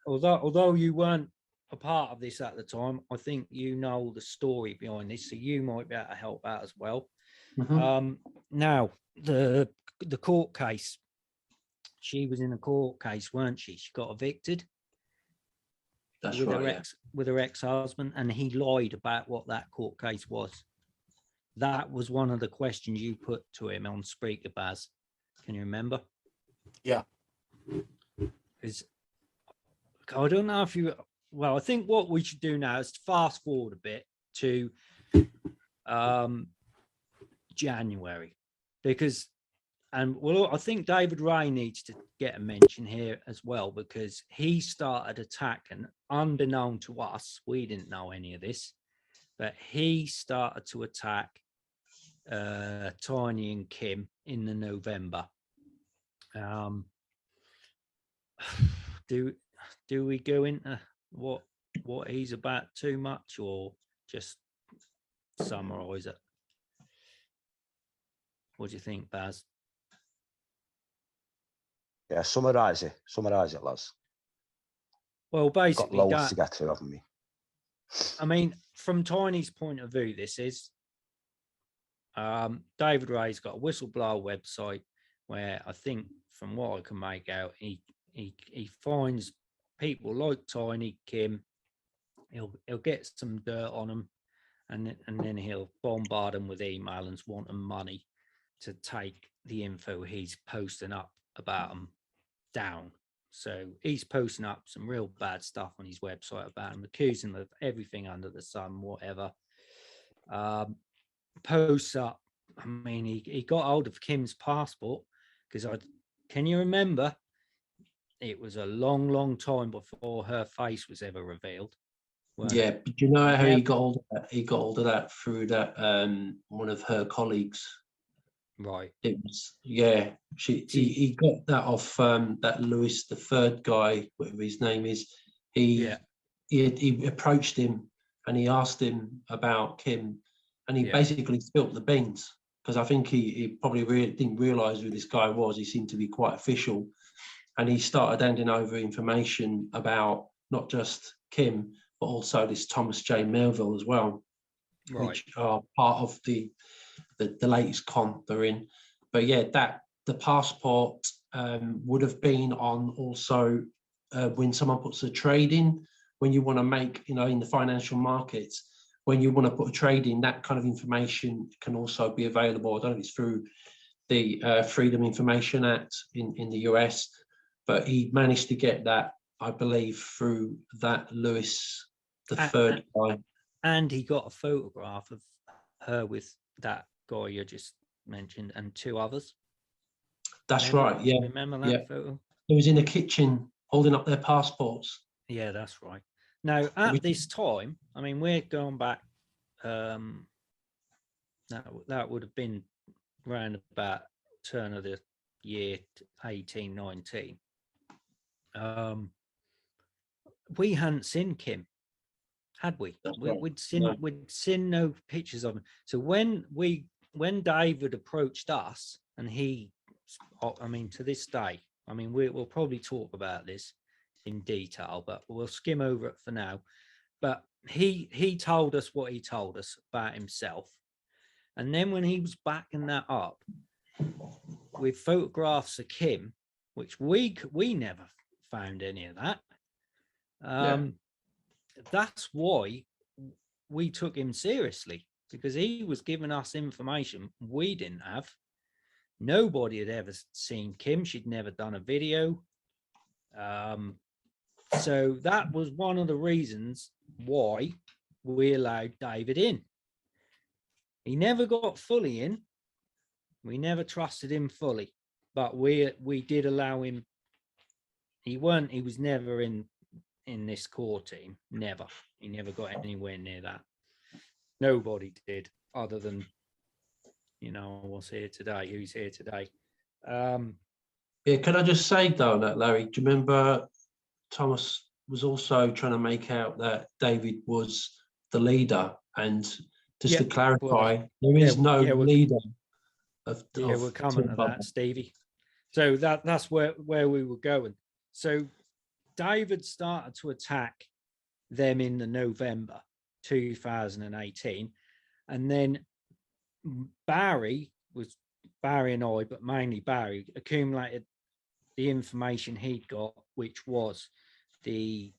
Although you weren't a part of this at the time, I think you know the story behind this, so you might be able to help out as well. Mm-hmm. Now the court case. She was in a court case, weren't she? She got evicted. That's with right. With her ex-husband, and he lied about what that court case was. That was one of the questions you put to him on Spreaker, Baz. Can you remember? Yeah. Because I don't know if you. Well, I think what we should do now is fast forward a bit to January, because, and well, I think David Ray needs to get a mention here as well, because he started attacking, unbeknown to us, we didn't know any of this, but he started to attack Tiny and Kim in the November. Do we go into what he's about too much, or just summarize it? What do you think, Baz? Yeah, summarise it, lads. Well, basically, got loads to get through, haven't we? I mean, from Tiny's point of view, this is David Ray's got a Whistleblower website where I think, from what I can make out, he finds people like Tiny, Kim. He'll get some dirt on them, and then he'll bombard them with email and want them money to take the info he's posting up about them down. So he's posting up some real bad stuff on his website about them, accusing them of everything under the sun, whatever. Posts up. I mean, he got hold of Kim's passport, because can you remember? It was a long, long time before her face was ever revealed. Yeah, but you know how he got hold of that? He got hold of that through that one of her colleagues. Right. It was, yeah. He got that off that Lewis, the third guy, whatever his name is. He approached him and he asked him about Kim, and he basically spilt the beans, because I think he probably didn't realise who this guy was. He seemed to be quite official, and he started handing over information about not just Kim, but also this Thomas J. Melville as well, which are part of the latest con they're in. But yeah, the passport would have been on also when someone puts a trade in, when you want to make, in the financial markets, when you want to put a trade in, that kind of information can also be available. I don't know if it's through the Freedom Information Act in the US, but he managed to get that, I believe, through that Lewis, the third guy. And he got a photograph of her with that guy you just mentioned and two others. That's right, yeah. Remember that photo? He was in the kitchen holding up their passports. Yeah, that's right. Now, at this time, I mean, we're going back, that would have been around about turn of the year 1819. We hadn't seen Kim, had we? We'd seen no pictures of him. So when David approached us, and to this day, we'll probably talk about this in detail, but we'll skim over it for now. But he told us what he told us about himself, and then when he was backing that up with photographs of Kim, which we never found any of that. That's why we took him seriously, because he was giving us information we didn't have. Nobody had ever seen Kim. She'd never done a video. So that was one of the reasons why we allowed David in. He never got fully in. We never trusted him fully, but we did allow him. He was never in this core team. Never. He never got anywhere near that. Nobody did, other than, who's here today. Yeah, can I just say though that, Larry, do you remember Thomas was also trying to make out that David was the leader? And just to clarify, there is no leader of we're coming to that, Stevie. So that's where we were going. So David started to attack them in the November 2018, and then Barry and I, but mainly Barry, accumulated the information he'd got, which was the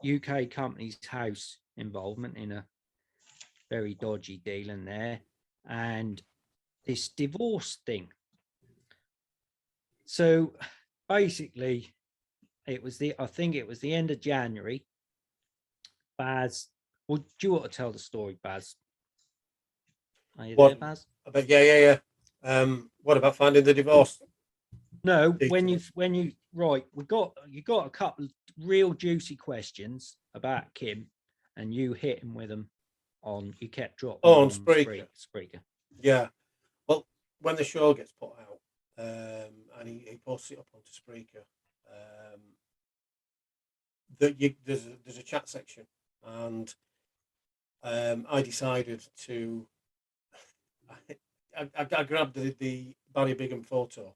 UK company's house involvement in a very dodgy deal in there, and this divorce thing. So basically, I think it was the end of January. Baz, well, do you want to tell the story, Baz? Are you there, Baz? But yeah. What about finding the divorce? No, Details. when you right, you got a couple of real juicy questions about Kim, and you hit him with them you kept dropping on them Spreaker. Spreaker. Yeah. Well, when the show gets put out, and he posts it up onto Spreaker, there's a chat section, and I decided to. I grabbed the Barry Bigham photo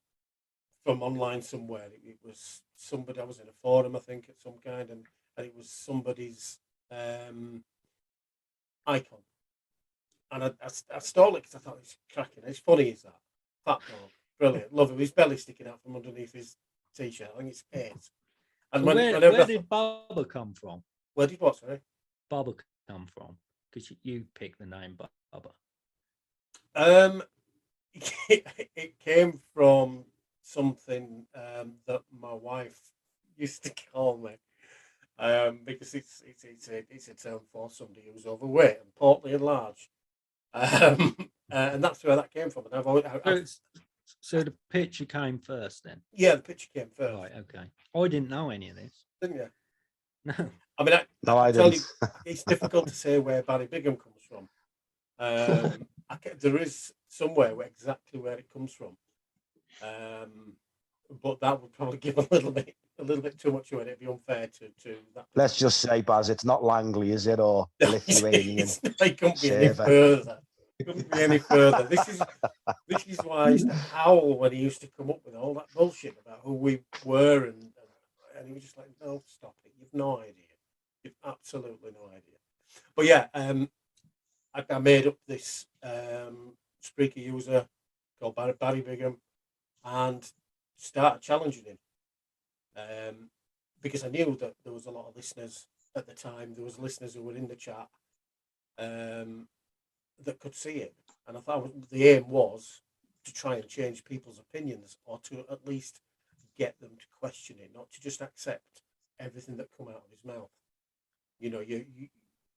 from online somewhere. It was somebody. I was in a forum, I think, at some kind, and it was somebody's icon. And I stole it because I thought it's cracking. It's funny, is that fat dog, brilliant, love him. His belly sticking out from underneath his t-shirt. I think it's eight. And So where did Bubba come from? Where did what? Sorry, Bubba come from? Because you picked the name Bubba. It came from something that my wife used to call me, because it's a term for somebody who's overweight and portly and large, and that's where that came from. And I've always, so the picture came first, then? Yeah, the picture came first. Right. Okay. I didn't know any of this. Didn't you? No. I mean, I didn't. It's difficult to say where Barry Bigham comes from. There is somewhere exactly where it comes from, but that would probably give a little bit too much away. It'd be unfair to that. Let's just say, Baz, it's not Langley, is it, or Lithuanian? It couldn't be any further. Couldn't be any further. This is why I used to howl when he used to come up with all that bullshit about who we were, and he was just like, "No, stop it! You've no idea. You've absolutely no idea." But yeah, I made up this Spreaker user called Barry Bigham and started challenging him, because I knew that there was a lot of listeners at the time. There was listeners who were in the chat that could see it, and I thought the aim was to try and change people's opinions, or to at least get them to question it, not to just accept everything that come out of his mouth. You know,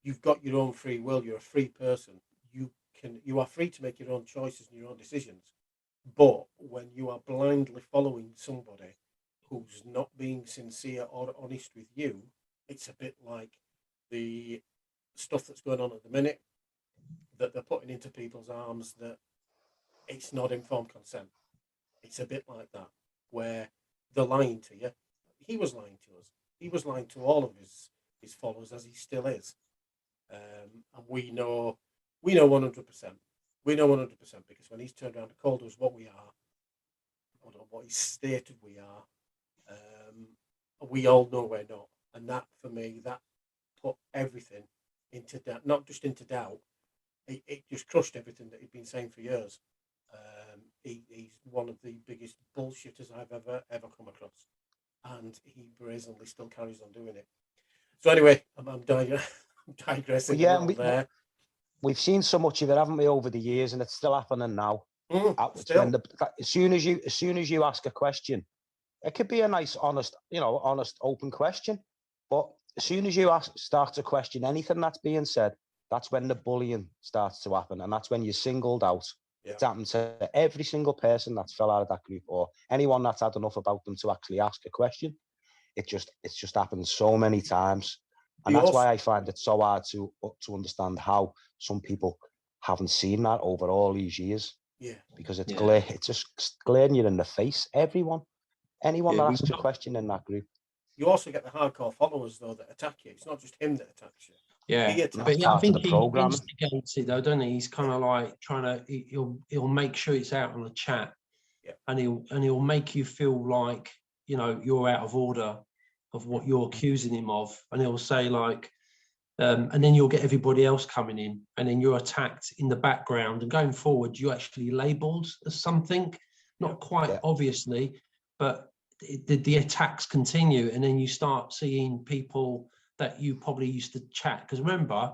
you've got your own free will. You're a free person. You are free to make your own choices and your own decisions. But when you are blindly following somebody who's not being sincere or honest with you, it's a bit like the stuff that's going on at the minute that they're putting into people's arms, that it's not informed consent. It's a bit like that, where they're lying to you. He was lying to us. He was lying to all of his followers, as he still is. And we know 100%. We know 100% because when he's turned around and called us what we are, or what he's stated we are, we all know we're not. And that, for me, that put everything into doubt. Not just into doubt. It just crushed everything that he'd been saying for years. He's one of the biggest bullshitters I've ever come across, and he brazenly still carries on doing it. So anyway, I'm digressing a little there. We've seen so much of it, haven't we, over the years, and it's still happening now. Still. As soon as you ask a question, it could be a nice, honest, open question. But as soon as you start to question anything that's being said, that's when the bullying starts to happen, and that's when you're singled out. Yeah. It's happened to every single person that's fell out of that group, or anyone that's had enough about them to actually ask a question. It's just happened so many times, and that's why I find it so hard to understand how some people haven't seen that over all these years. Yeah, because it's just glaring you in the face. Anyone that asks a question in that group. You also get the hardcore followers though that attack you. It's not just him that attacks you. Yeah, but I think he instigates it though, doesn't he? He's kind of like trying to. He'll make sure it's out on the chat, and he'll make you feel like you're out of order of what you're accusing him of, and he'll say like, and then you'll get everybody else coming in, and then you're attacked in the background, and going forward, you're actually labelled as something, not quite obviously, but the attacks continue, and then you start seeing people that you probably used to chat. Because remember,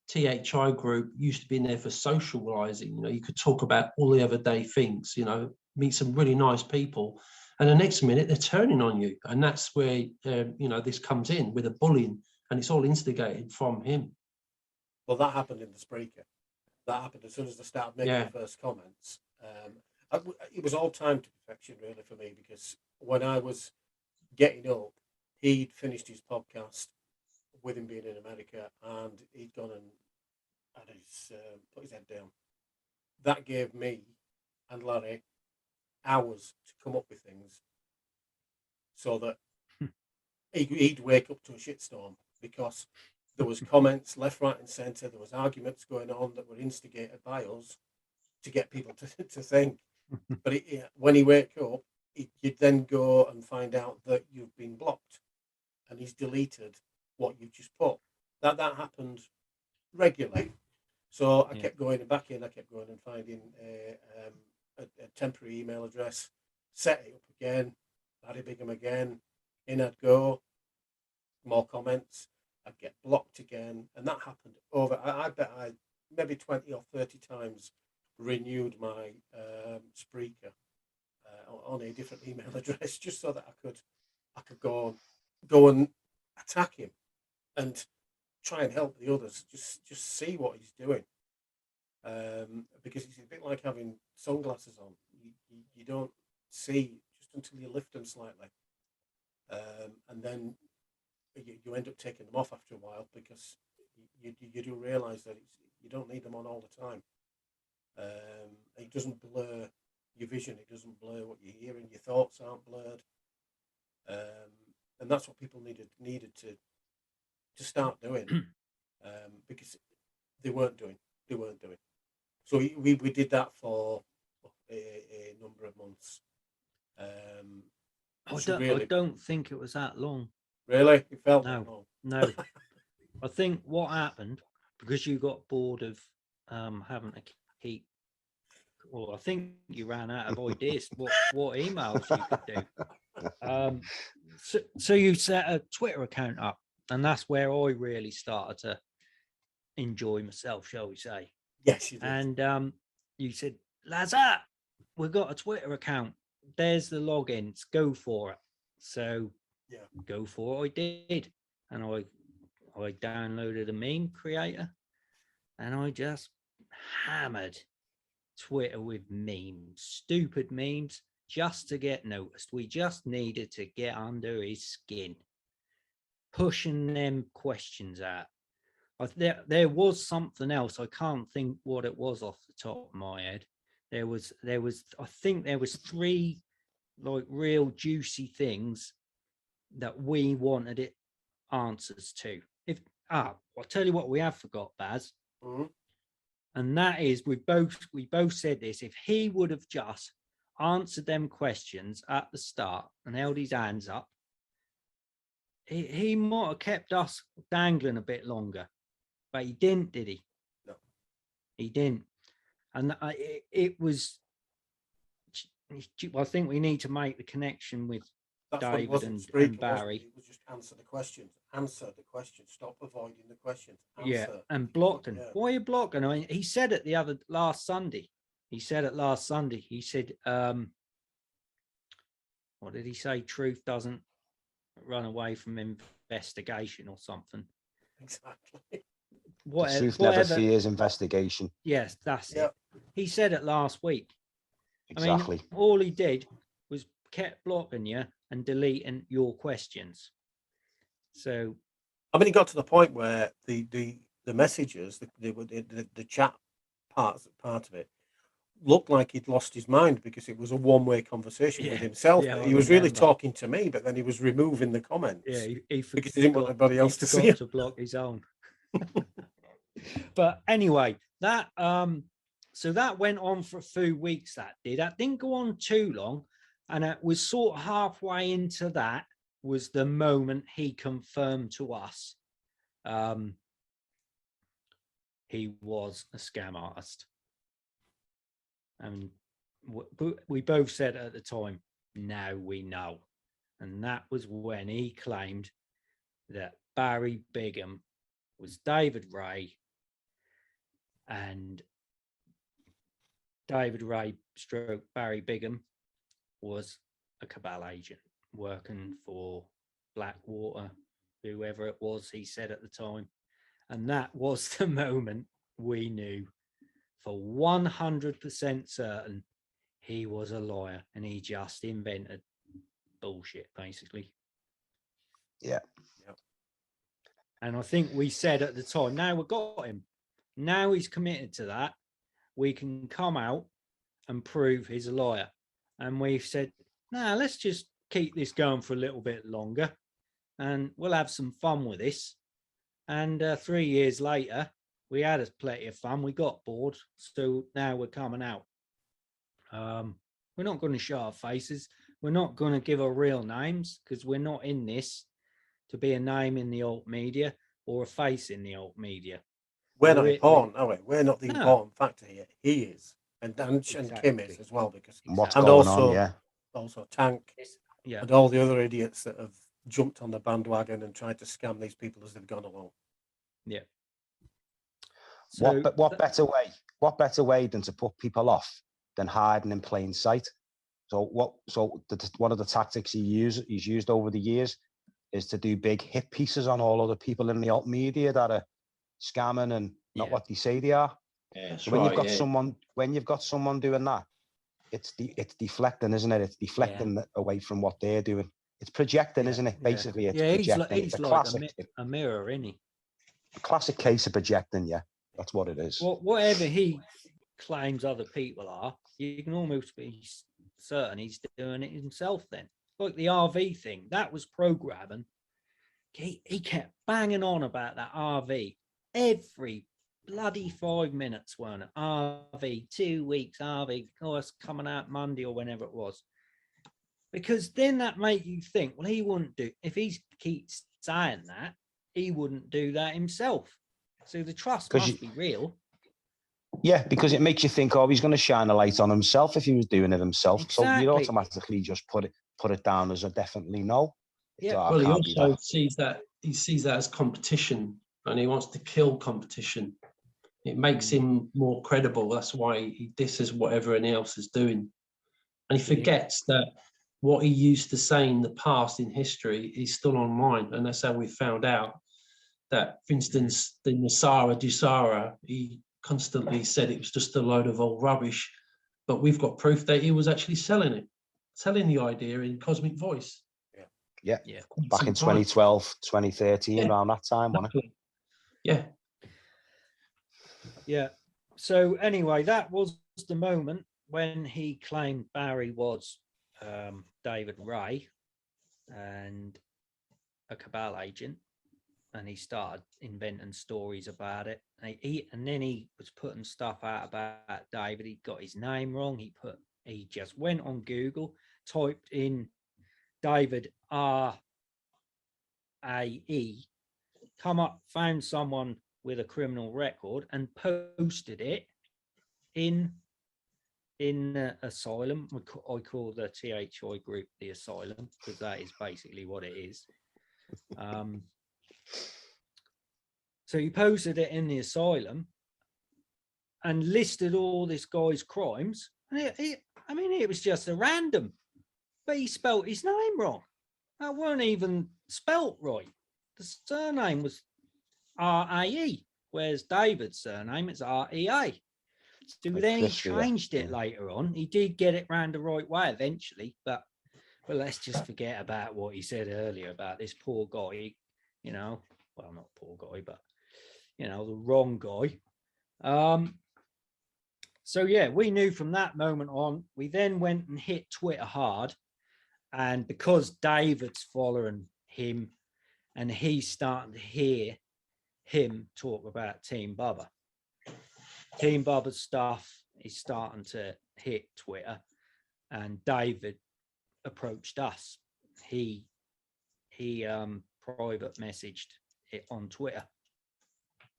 THI group used to be in there for socializing. You could talk about all the everyday things. Meet some really nice people, and the next minute they're turning on you, and that's where this comes in with the bullying, and it's all instigated from him. Well, that happened in the Spreaker. That happened as soon as they started making the first comments. It was all timed to perfection, really, for me, because when I was getting up, he'd finished his podcast with him being in America, and he'd gone and had put his head down. That gave me and Larry hours to come up with things so that he'd wake up to a shitstorm, because there was comments left, right and centre. There was arguments going on that were instigated by us to get people to think. But when he wake up, you'd then go and find out that you've been blocked and he's deleted what you've just put. That happened regularly. So I kept going back in. I kept going and finding a temporary email address, set it up again, Barry Bigham again. In I'd go, more comments. I'd get blocked again, and that happened over. I bet I maybe 20 or 30 times renewed my Spreaker on a different email address, just so that I could go and attack him and try and help the others just see what he's doing, because it's a bit like having sunglasses on. You don't see just until you lift them slightly, and then you end up taking them off after a while, because you do realise that you don't need them on all the time. It doesn't blur your vision. It doesn't blur what you're hearing. Your thoughts aren't blurred, and that's what people needed to start doing, because they weren't doing. So we did that for a number of months. I don't think it was that long. Really? It felt that long? No. I think what happened, because you got bored of having to keep, well, I think you ran out of ideas what emails you could do. So you set a Twitter account up, and that's where I really started to enjoy myself, shall we say. Yes, you did. And you said, Lazar, we've got a Twitter account. There's the logins. Go for it. So go for it. I did. And I downloaded a meme creator, and I just hammered Twitter with memes, stupid memes, just to get noticed. We just needed to get under his skin, pushing them questions out. There was something else. I can't think what it was off the top of my head. There was I think there was 3 like real juicy things that we wanted it answers to. I'll tell you what we have forgot, Baz. Mm-hmm. And that is, we both said this: if he would have just answered them questions at the start and held his hands up, he might have kept us dangling a bit longer. But he didn't, did he? No, he didn't. And it was. I think we need to make the connection with David and Barry. It was just answer the questions. Stop avoiding the questions. And blocking. Yeah. Why are you blocking? I mean, he said it last Sunday. He said, what did he say? Truth doesn't run away from investigation or something. Exactly. Truth never fears investigation. Yes, that's it. He said it last week. Exactly. I mean, all he did was kept blocking you and deleting your questions. So, I mean, it got to the point where the messages, the chat part of it, looked like he'd lost his mind, because it was a one-way conversation with himself. He was really talking to me, but then he was removing the comments. Yeah, because he didn't want anybody else to see it. To block his own. But anyway, that so that went on for a few weeks. That didn't go on too long, and it was sort of halfway into that was the moment he confirmed to us he was a scam artist. And we both said at the time, now we know. And that was when he claimed that Barry Bigham was David Ray, and David Ray / Barry Bigham was a cabal agent working for Blackwater, whoever it was, he said at the time. And that was the moment we knew for 100% certain he was a liar and he just invented bullshit, basically. Yeah. And I think we said at the time, now we've got him. Now he's committed to that. We can come out and prove he's a liar. And we've said, nah, let's just keep this going for a little bit longer and we'll have some fun with this. And 3 years later, we had plenty of fun. We got bored. So now we're coming out. We're not going to show our faces. We're not going to give our real names because we're not in this to be a name in the alt media or a face in the alt media. We're not important, are we? We're not the important factor here. He is. And Kim is as well. Because what's going on, yeah. Also Tank Yeah. and all the other idiots that have jumped on the bandwagon and tried to scam these people as they've gone along. Yeah. So what better way than to put people off than hiding in plain sight? So one of the tactics he's used over the years is to do big hit pieces on all other people in the alt media that are scamming and not what they say they are. Yeah, so when you've got someone doing that, it's deflecting, isn't it? It's deflecting away from what they're doing. It's projecting, isn't it? Basically, it's projecting. He's like a mirror, isn't he? A classic case of projecting, yeah. That's what it is. Well, whatever he claims other people are, you can almost be certain he's doing it himself then. Like the RV thing, that was programming. He kept banging on about that RV every bloody 5 minutes, weren't it? RV, 2 weeks, RV, it's coming out Monday or whenever it was. Because then that made you think, well, he wouldn't do, if he keeps saying that, he wouldn't do that himself. So the trust must be real. Yeah, because it makes you think, he's going to shine a light on himself if he was doing it himself. Exactly. So you automatically just put it down as a definitely no. Yeah. Well, he also sees that as competition, and he wants to kill competition. It makes him more credible. That's why he disses what everyone else is doing, and he forgets that what he used to say in the past in history is still online, and that's how we found out that, for instance, the Nasara, he constantly said it was just a load of old rubbish, but we've got proof that he was actually selling the idea in Cosmic Voice. Yeah. Back in 2012, 2013, around that time, wasn't it? Yeah. Yeah. So anyway, that was the moment when he claimed Barry was David Ray and a cabal agent, and he started inventing stories about it. And then he was putting stuff out about David. He got his name wrong. He just went on Google, typed in David RAE, found someone with a criminal record and posted it in Asylum. I call the THI group the Asylum because that is basically what it is. So he posted it in the Asylum and listed all this guy's crimes. And it was just a random, but he spelt his name wrong. That weren't even spelt right. The surname was RAE, whereas David's surname is REA. So then he changed it later on. He did get it round the right way eventually, but let's just forget about what he said earlier about this poor guy, well, not poor guy, but, the wrong guy. So, yeah, we knew from that moment on. We then went and hit Twitter hard. And because David's following him and he's starting to hear him talk about Team Bubba. Team Bubba's stuff is starting to hit Twitter, and David approached us. He private messaged it on Twitter,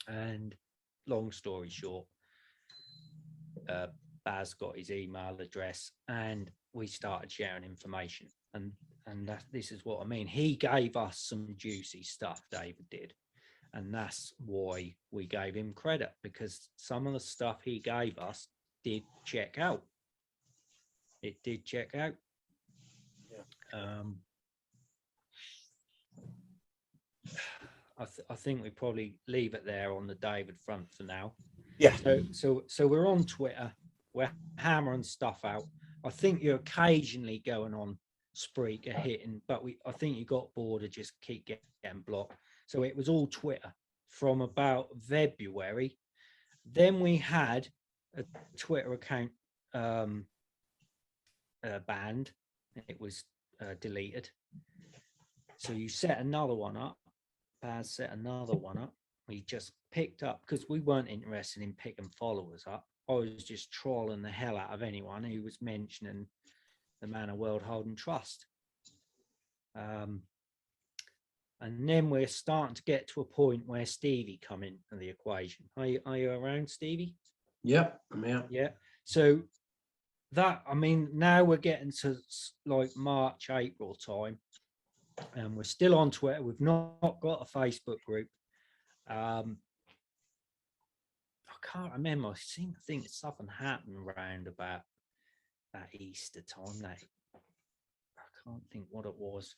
and long story short, Baz got his email address, and we started sharing information. And this is what I mean. He gave us some juicy stuff, David did. And that's why we gave him credit, because some of the stuff he gave us did check out. It did check out. Yeah. I think we probably leave it there on the David front for now. Yeah. So we're on Twitter. We're hammering stuff out. I think you're occasionally going on Spreaker hitting, but I think you got bored of just keep getting blocked. So it was all Twitter from about February. Then we had a Twitter account banned. It was deleted. So you set another one up. Baz set another one up. We just picked up because we weren't interested in picking followers up. I was just trolling the hell out of anyone who was mentioning the Man of World Holding Trust. And then we're starting to get to a point where Stevie come into the equation. Are you around, Stevie? Yep, I'm here. Yeah. So that, I mean, now we're getting to like March, April time, and we're still on Twitter. We've not got a Facebook group. I can't remember. I seem to think something happened around about that Easter time. I can't think what it was.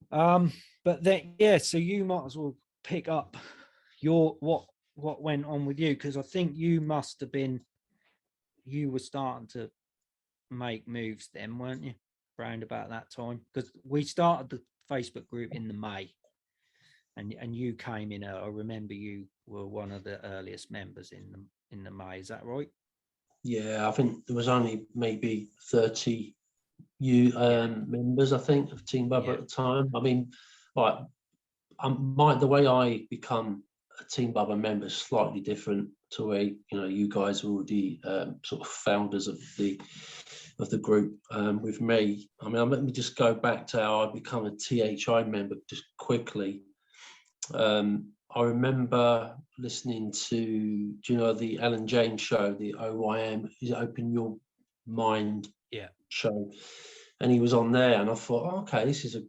But then, yeah, so you might as well pick up your what went on with you, because I think you were starting to make moves then, weren't you? Around about that time, because we started the Facebook group in the May, and you came in. I remember you were one of the earliest members in the May. Is that right? Yeah, I think there was only maybe 30 members, I think, of Team Bubba at the time. I mean, like, the way I become a Team Bubba member is slightly different to where you guys were already sort of founders of the group. With me, I mean, let me just go back to how I become a THI member just quickly. I remember listening to, the Alan James show, the OYM, is it Open Your Mind show? And he was on there, and I thought, okay, this is a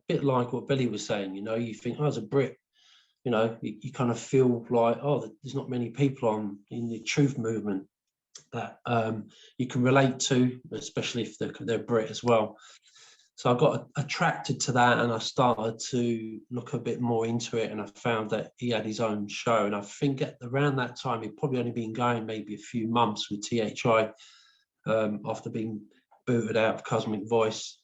bit like what Billy was saying. You think, as a Brit, you kind of feel like, there's not many people in the truth movement that you can relate to, especially if they're Brit as well. So I got attracted to that, and I started to look a bit more into it, and I found that he had his own show. And I think around that time, he'd probably only been going maybe a few months with THI after being booted out of Cosmic Voice.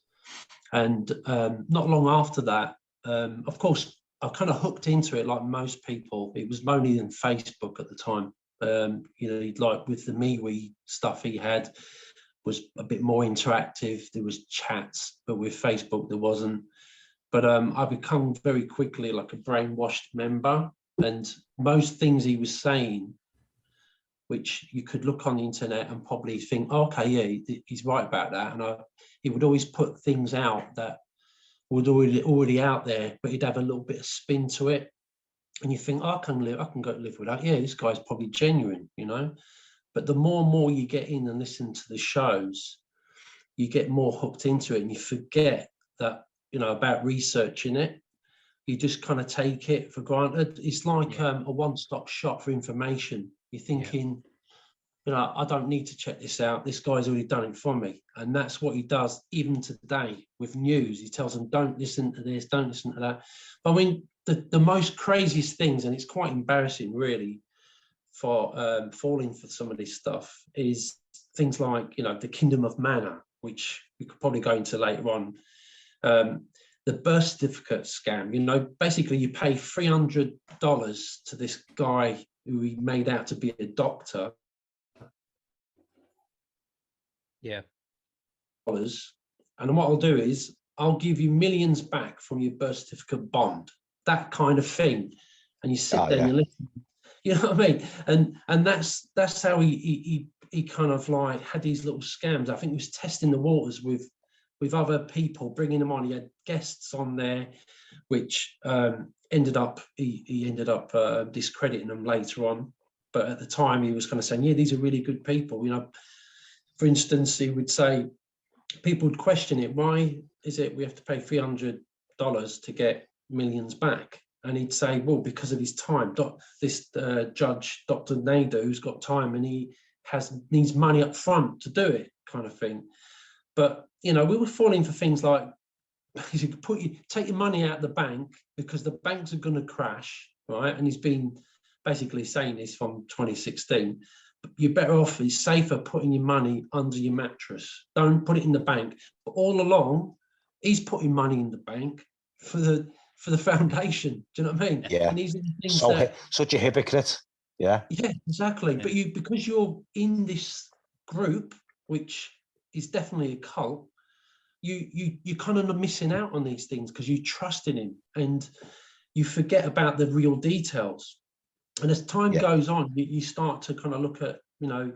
And not long after that, of course, I kind of hooked into it like most people. It was only in Facebook at the time. Like with the MeWe stuff he had was a bit more interactive. There was chats, but with Facebook there wasn't. But I become very quickly like a brainwashed member, and most things he was saying, which you could look on the internet and probably think, okay, yeah, he's right about that. And he would always put things out that were already out there, but he'd have a little bit of spin to it. And you think, I can go live with that. Yeah, this guy's probably genuine, But the more and more you get in and listen to the shows, you get more hooked into it, and you forget that, about researching it. You just kind of take it for granted. It's like a one-stop shop for information. You're thinking, I don't need to check this out. This guy's already done it for me. And that's what he does even today with news. He tells them, don't listen to this, don't listen to that. But I mean, the most craziest things, and it's quite embarrassing really, for falling for some of this stuff, is things like, the Kingdom of Mana, which we could probably go into later on. The birth certificate scam, basically you pay $300 to this guy who he made out to be a doctor. Yeah. And what I'll do is I'll give you millions back from your birth certificate bond, that kind of thing. And you sit there and you listen. You know what I mean? And that's how he kind of like had these little scams. I think he was testing the waters with other people, bringing them on. He had guests on there, which ended up discrediting them later on. But at the time, he was kind of saying, yeah, these are really good people. For instance, he would say, people would question it. Why is it we have to pay $300 to get millions back? And he'd say, well, because of his time. This judge, Dr. Naidu, who's got time, and he needs money up front to do it, kind of thing. But, you know, we were falling for things like, you could take your money out of the bank because the banks are going to crash, right? And he's been basically saying this from 2016. You're better off, it's safer putting your money under your mattress. Don't put it in the bank. But all along, he's putting money in the bank for the foundation. Do you know what I mean? Yeah. And these are the things such a hypocrite. Yeah. Yeah, exactly. Yeah. But because you're in this group, which is definitely a cult, you kind of missing out on these things because you trust in him and you forget about the real details. And as time goes on, you start to kind of look at, you know,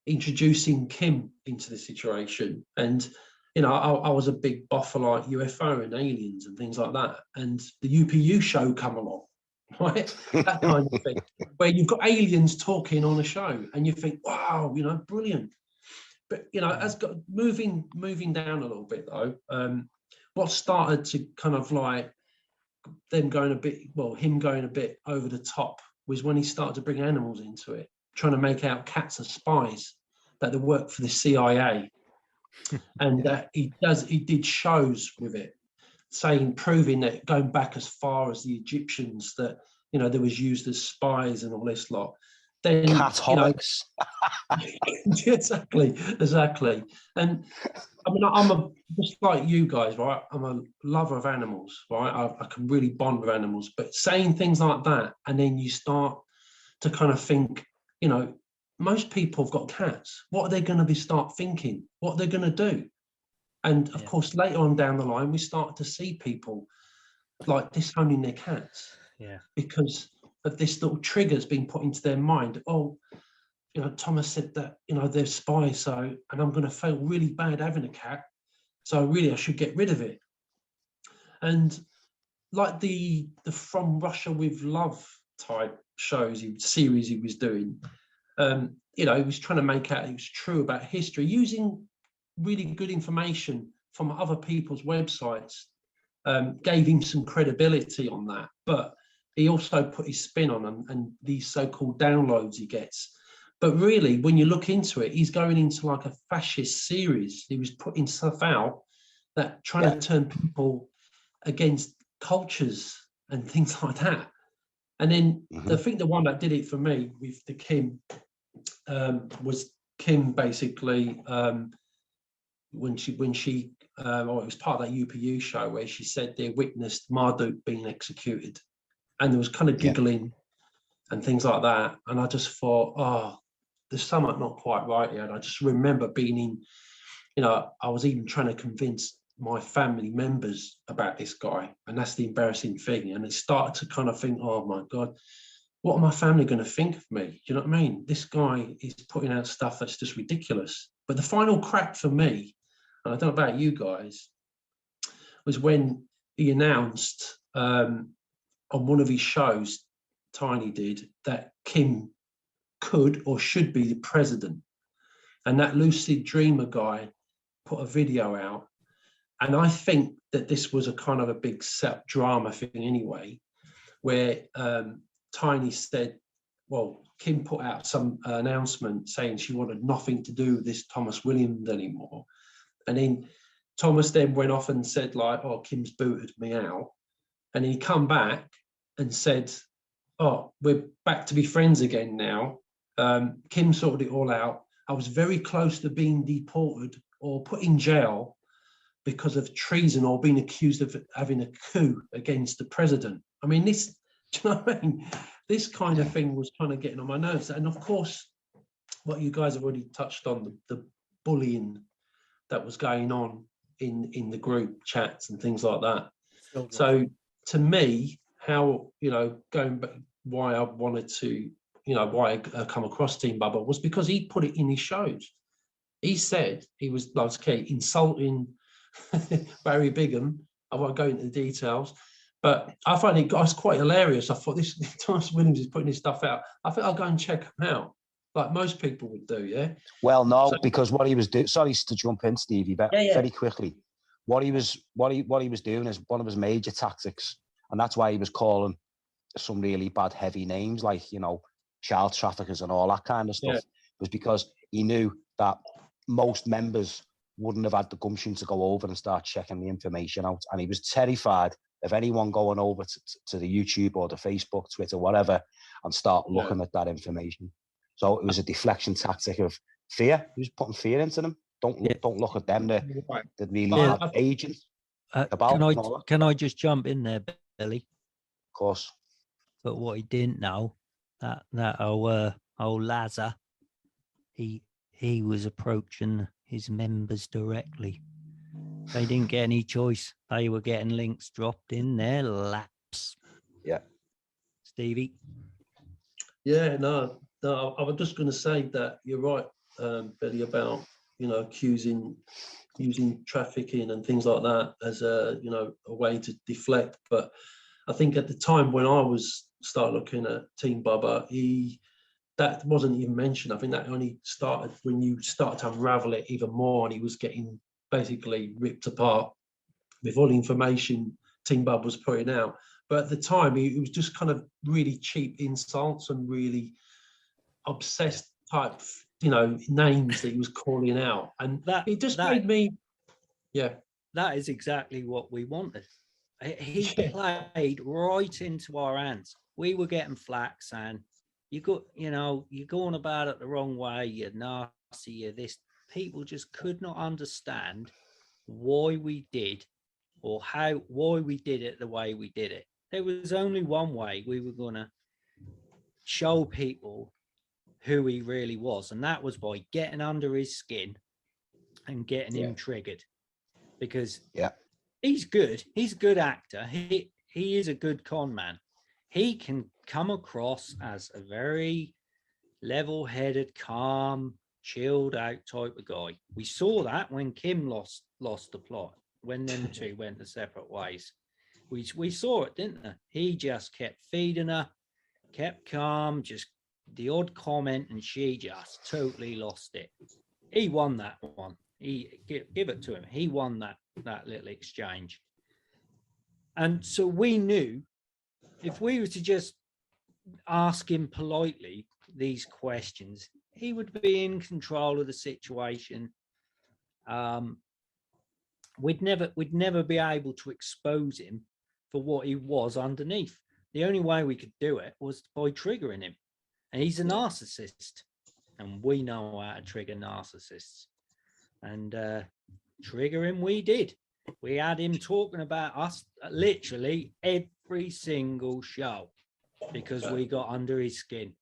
introducing Kim into the situation. And, you know, I was a big buff for like UFO and aliens and things like that. And the UPU show come along, right? That kind of thing, where you've got aliens talking on a show and you think, wow, you know, brilliant. But, you know, as moving down a little bit though, what started to kind of like him going a bit over the top was when he started to bring animals into it, trying to make out cats as spies, that they work for the CIA. And he did shows with it, proving that going back as far as the Egyptians, that, you know, they was used as spies and all this lot. Then, Catholics. Exactly. And I mean, just like you guys, right? I'm a lover of animals, right? I can really bond with animals, but saying things like that, and then you start to kind of think, you know, most people have got cats. What are they going to start thinking? What are they going to do? And of course, later on down the line, we start to see people like disowning their cats, because of this little trigger's being put into their mind. Oh, you know, Thomas said that, you know, they're spies, and I'm going to feel really bad having a cat, so really I should get rid of it. And like the From Russia with Love type series he was doing, you know, he was trying to make out it was true about history, using really good information from other people's websites, gave him some credibility on that. But he also put his spin on them and these so-called downloads he gets. But really, when you look into it, he's going into like a fascist series. He was putting stuff out that trying to turn people against cultures and things like that. And then I think the one that did it for me with the Kim was Kim basically, when she it was part of that UPU show where she said they witnessed Marduk being executed, and there was kind of giggling and things like that. And I just thought, oh, there's something not quite right here. And I just remember being in, you know, I was even trying to convince my family members about this guy, and that's the embarrassing thing. And it started to kind of think, oh my God, what are my family going to think of me? Do you know what I mean? This guy is putting out stuff that's just ridiculous. But the final crack for me, and I don't know about you guys, was when he announced on one of his shows, Tiny did, that Kim could or should be the president. And that lucid dreamer guy put a video out. And I think that this was a kind of a big set drama thing anyway, where Tiny said, well, Kim put out some announcement saying she wanted nothing to do with this Thomas Williams anymore. And then Thomas then went off and said, like, oh, Kim's booted me out. And he come back and said, oh, we're back to be friends again now. Kim sorted it all out. I was very close to being deported or put in jail because of treason or being accused of having a coup against the president. I mean, this, do you know what I mean? This kind of thing was kind of getting on my nerves. And of course, what you guys have already touched on, the bullying that was going on in the group chats and things like that. So to me, how, you know, going back, why I wanted to, you know, why I come across Team Bubba was because he put it in his shows. He said he was, like, insulting Barry Bigham. I won't go into the details, but I find it was quite hilarious. I thought, this Thomas Williams is putting his stuff out. I think I'll go and check him out, like most people would do. Yeah. Well, no, because what he was doing. Sorry to jump in, Stevie, but very quickly, what he was doing is one of his major tactics, and that's why he was calling some really bad, heavy names like, you know, child traffickers and all that kind of stuff. Was because he knew that most members wouldn't have had the gumption to go over and start checking the information out. And he was terrified of anyone going over to the YouTube or the Facebook, Twitter, whatever, and start looking at that information. So it was a deflection tactic of fear. He was putting fear into them. Don't look at them. They're really bad agents. Can I just jump in there, Billy? Of course. But what he didn't know, that old Lazar, he was approaching his members directly. They didn't get any choice. They were getting links dropped in their laps. Yeah. Stevie? Yeah, no, I was just going to say that you're right, Billy, about, using trafficking and things like that as a way to deflect. But I think at the time when I started looking at Team Bubba, that wasn't even mentioned. I think that only started when you started to unravel it even more, and he was getting basically ripped apart with all the information Team Bubba was putting out. But at the time, it was just kind of really cheap insults and really obsessed type, names that he was calling out, and it just made me, That is exactly what we wanted. He played right into our hands. We were getting flack saying, you're going about it the wrong way, you're nasty, you're this. People just could not understand why we did or why we did it the way we did it. There was only one way we were going to show people who he really was, and that was by getting under his skin and getting him triggered. Because he's good. He's a good actor. He is a good con man. He can come across as a very level-headed, calm, chilled out type of guy. We saw that when Kim lost the plot, when them two went their separate ways. We saw it, didn't we? He just kept feeding her, kept calm, just the odd comment, and she just totally lost it. He won that one. He give it to him. He won that little exchange. And so we knew if we were to just ask him politely these questions, he would be in control of the situation. We'd never be able to expose him for what he was underneath. The only way we could do it was by triggering him. And he's a narcissist. And we know how to trigger narcissists. And trigger him we did. We had him talking about us literally every single show because we got under his skin.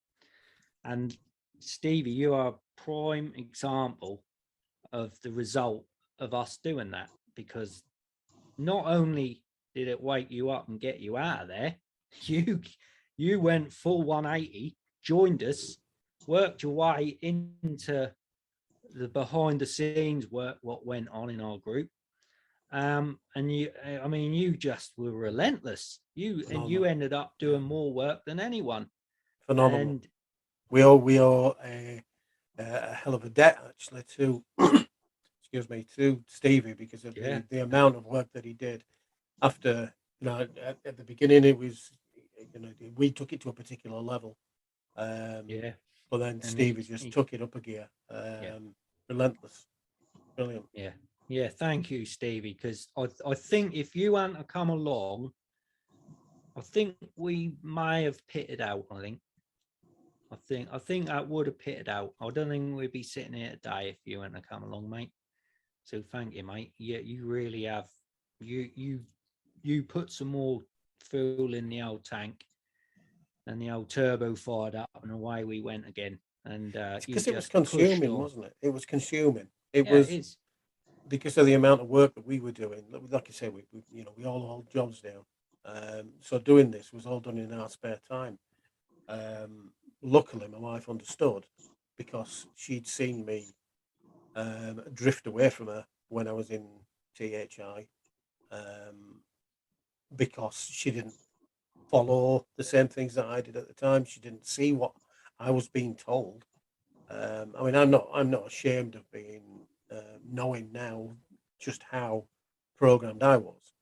And Stevie, you are a prime example of the result of us doing that, because not only did it wake you up and get you out of there, you went full 180, joined us, worked your way into the behind the scenes work, what went on in our group. And you just were relentless. You ended up doing more work than anyone. Phenomenal. And we owe a hell of a debt actually to to Stevie, because of the amount of work that he did. After at the beginning it was we took it to a particular level, but then Stevie just took it up a gear. Relentless, brilliant. Yeah, thank you, Stevie, because I think if you hadn't come along, I think we may have pitted out. I think that would have pitted out. I don't think we'd be sitting here today if you hadn't come along, mate. So thank you, mate. Yeah, you really have. You put some more fuel in the old tank, and the old turbo fired up, and away we went again. And because it was consuming, wasn't it? It was consuming. It was because of the amount of work that we were doing. Like I say, we all hold jobs down. So doing this was all done in our spare time. Luckily, my wife understood, because she'd seen me drift away from her when I was in THI, because she didn't follow the same things that I did at the time. She didn't see what I was being told. I'm not ashamed of being knowing now just how programmed I was.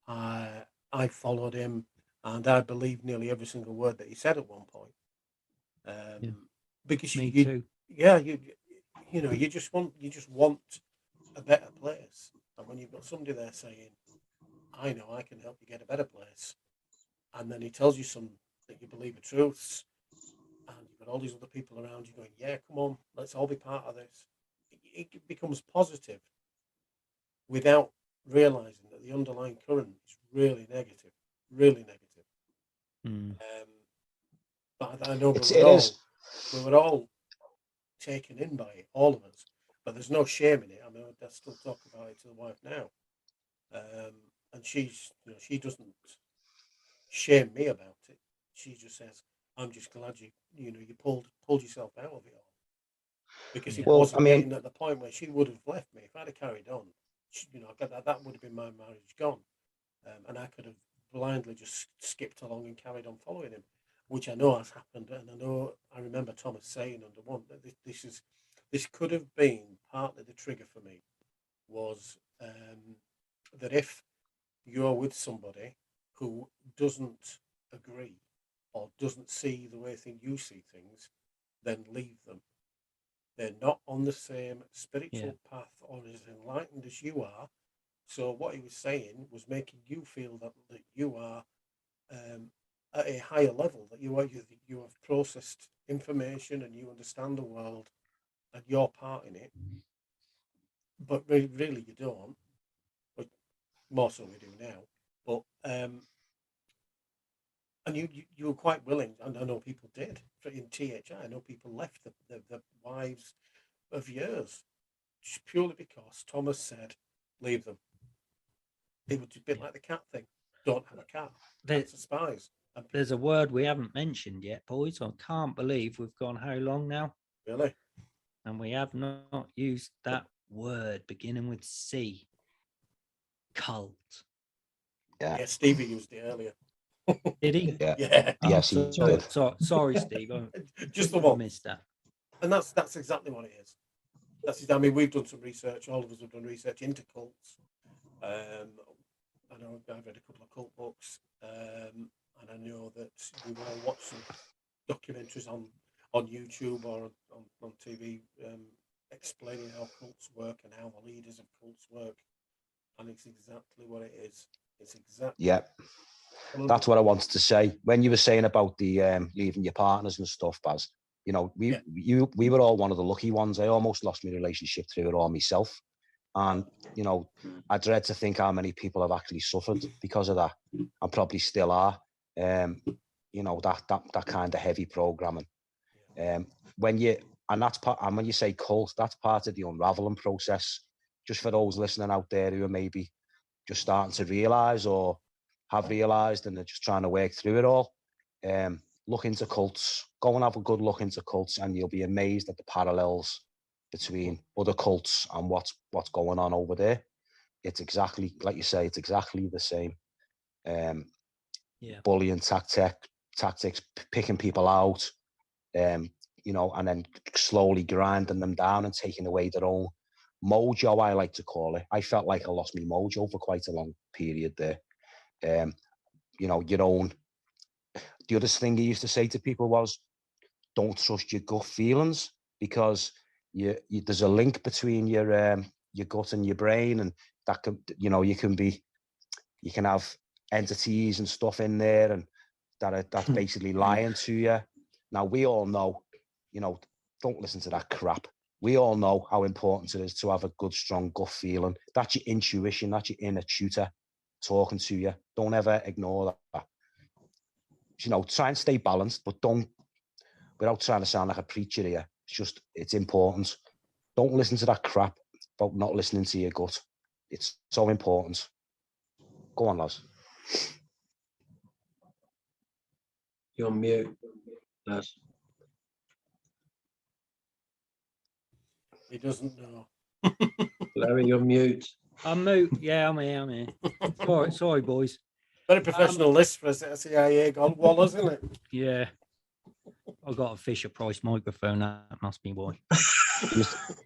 I followed him, and I believed nearly every single word that he said at one point. Because me too. you just want a better place. And when you've got somebody there saying, I know I can help you get a better place, and then he tells you some that you believe are truths, and you've got all these other people around you going, yeah, come on, let's all be part of this. It becomes positive without realizing that the underlying current is really negative, really negative. But I know we were all taken in by it, all of us. But there's no shame in it. I mean, I still talk about it to the wife now, and she doesn't shame me about it. She just says, "I'm just glad you pulled yourself out of it all." Because it wasn't getting at the point where she would have left me if I'd have carried on. That would have been my marriage gone, and I could have blindly just skipped along and carried on following him, which I know has happened. And I remember Thomas saying under one that this could have been partly the trigger for me was that if you're with somebody who doesn't agree or doesn't see the way you see things, then leave them. They're not on the same spiritual path or as enlightened as you are. So what he was saying was making you feel that you are at a higher level, that you have processed information and you understand the world and your part in it. But really you don't. But more so we do now. But and you were quite willing, and I know people did in THI. I know people left the wives of years just purely because Thomas said, leave them. It was a bit like the cat thing. Don't have a cat. Cats are spies. There's a word we haven't mentioned yet, boys. I can't believe we've gone how long now? Really? And we have not used that word beginning with C. Cult. Yeah, Stevie used it earlier. Did he? Yeah. Yes, he did. Sorry, Steve. Just the one. I missed that. And that's exactly what it is. I mean, we've done some research. All of us have done research into cults. I know I've read a couple of cult books, and I know that we've all watched some documentaries on YouTube or on TV explaining how cults work and how the leaders of cults work, and it's exactly what it is. It's exactly. Yeah, that's what I wanted to say. When you were saying about the leaving your partners and stuff, Baz, we were all one of the lucky ones. I almost lost my relationship through it all myself. And, I dread to think how many people have actually suffered because of that, and probably still are. That kind of heavy programming. When you say cult, that's part of the unraveling process. Just for those listening out there who are maybe just starting to realise or have realised and they're just trying to work through it all. Look into cults. Go and have a good look into cults, and you'll be amazed at the parallels between other cults and what's going on over there. It's exactly like you say. It's exactly the same. Bullying tactics, picking people out, and then slowly grinding them down and taking away their own mojo, I like to call it. I felt like I lost my mojo for quite a long period there. Your own. The other thing he used to say to people was, don't trust your gut feelings, because there's a link between your gut and your brain, and that can, you can have entities and stuff in there, and that's basically lying to you. Now, we all know, don't listen to that crap. We all know how important it is to have a good, strong gut feeling. That's your intuition. That's your inner tutor talking to you. Don't ever ignore that. Try and stay balanced, but don't, without trying to sound like a preacher here, it's important. Don't listen to that crap about not listening to your gut. It's so important. Go on, lads. You're on mute, Laz. He doesn't know. Larry, you're mute. I'm mute. Yeah, I'm here. Sorry, boys. Very professional list for a CIA wall, isn't it? Yeah. I got a Fisher Price microphone. That must be why.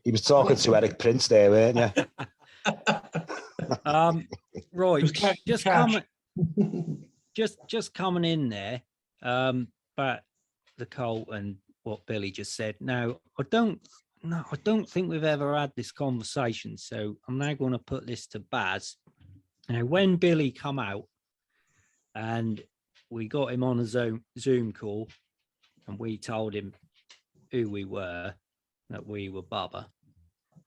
He was talking to Eric Prince there, weren't you? Right. Just coming in there. But the cult and what Billy just said. Now, I don't no, I don't think we've ever had this conversation. So I'm now going to put this to Baz. Now, when Billy come out and we got him on a Zoom call and we told him who we were, that we were Bubba,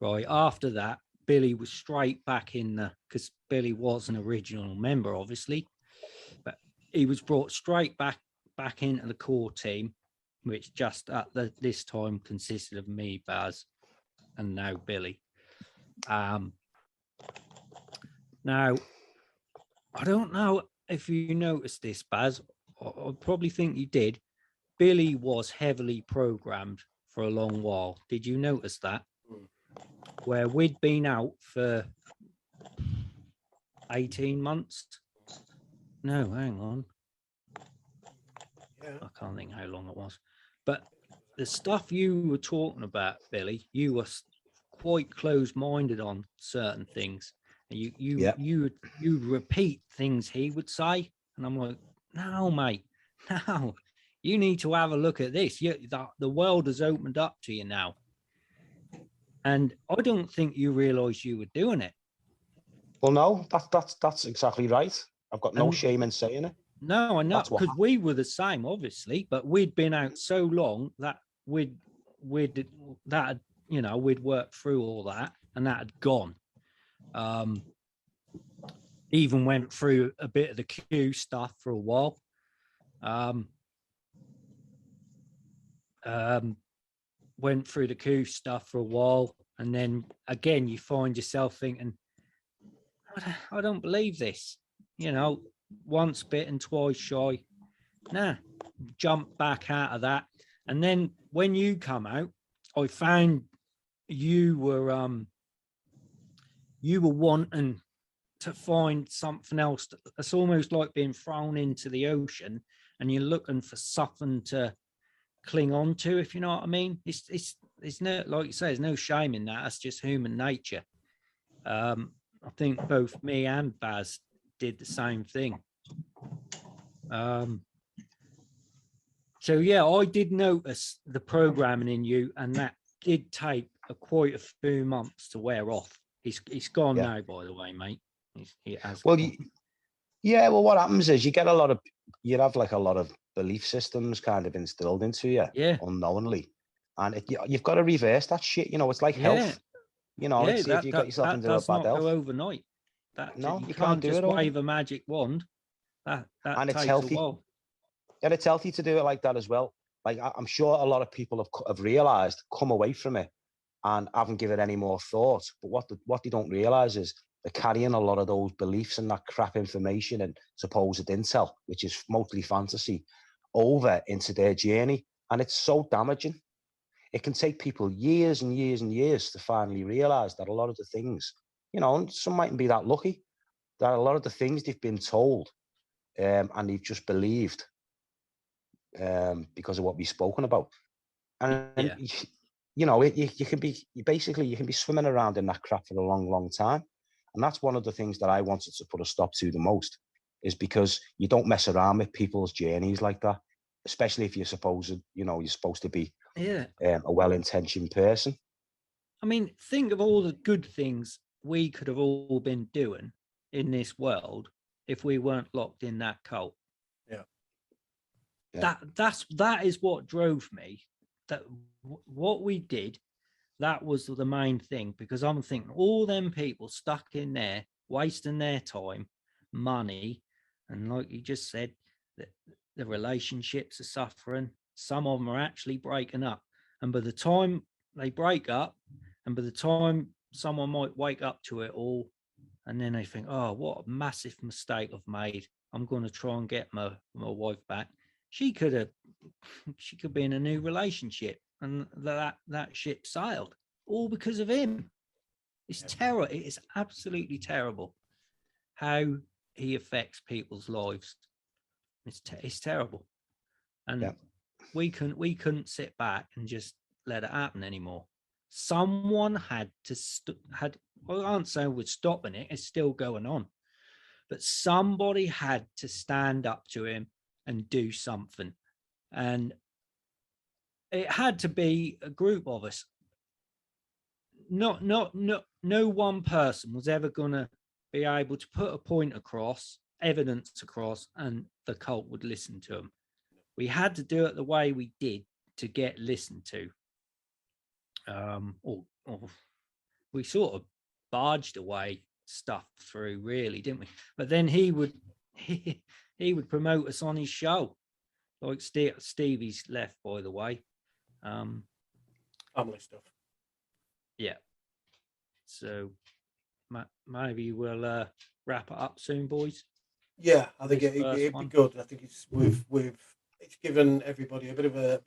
right? After that, Billy was straight back in because Billy was an original member, obviously, but he was brought straight back into the core team, which just at this time consisted of me, Baz, and now Billy. Now, I don't know if you noticed this, Baz. I probably think you did. Billy was heavily programmed for a long while. Did you notice that? Where we'd been out for 18 months. No, hang on. Yeah. I can't think how long it was. But the stuff you were talking about, Billy, you were quite closed-minded on certain things. And you'd repeat things he would say. And I'm like, no, mate, no. You need to have a look at this. The world has opened up to you now. And I don't think you realised you were doing it. Well, no, that's exactly right. I've got no shame in saying it. No, I know, because we were the same, obviously, but we'd been out so long that we'd worked through all that, and that had gone. Even went through a bit of the Q stuff for a while. Went through the Q stuff for a while, and then again you find yourself thinking, I don't believe this. Once bitten, twice shy. Nah, jump back out of that. And then when you come out, I found you were wanting to find something else. It's almost like being thrown into the ocean and you're looking for something to cling on to, if you know what I mean. It's no, like you say, there's no shame in that. That's just human nature. I think both me and Baz did the same thing. So yeah, I did notice the programming in you, and that did take quite a few months to wear off. He's gone now, by the way, mate. He has. Well, well, what happens is you have like a lot of belief systems kind of instilled into you, unknowingly, and you've got to reverse that shit. It's like health. Let's see if you got yourself into a bad health. Go overnight. No, you can't just wave a magic wand. That and takes it's healthy. A while. And it's healthy to do it like that as well. Like I'm sure a lot of people have realised, come away from it, and haven't given any more thought. But what they don't realise is they're carrying a lot of those beliefs and that crap information and supposed intel, which is mostly fantasy, over into their journey, and it's so damaging. It can take people years and years and years to finally realise that a lot of the things, and some mightn't be that lucky, that a lot of the things they've been told and they've just believed because of what we've spoken about. And you can be swimming around in that crap for a long, long time. And that's one of the things that I wanted to put a stop to the most, is because you don't mess around with people's journeys like that, especially if you're supposed to be a well-intentioned person. I mean, think of all the good things we could have all been doing in this world if we weren't locked in that cult. That is what drove me. That what we did, that was the main thing, because I'm thinking all them people stuck in there wasting their time, money, and like you just said, the relationships are suffering. Some of them are actually breaking up, and by the time they break up, and by the time someone might wake up to it all, and then they think, oh, what a massive mistake I've made. I'm going to try and get my wife back. She could be in a new relationship, and that ship sailed, all because of him. It's terrible. It is absolutely terrible how he affects people's lives. It's terrible, and we couldn't sit back and just let it happen anymore. Someone had to I can't say we're stopping it. It's still going on, but somebody had to stand up to him and do something. And it had to be a group of us. no one person was ever going to be able to put a point across, evidence across, and the cult would listen to them. We had to do it the way we did to get listened to. Or we sort of barged away stuff through, really, didn't we? But then he would promote us on his show. Like Stevie's left, by the way. Family stuff. Yeah. So maybe we'll wrap it up soon, boys. Yeah, I think This it'd first be one. good. I think it's given everybody a bit of a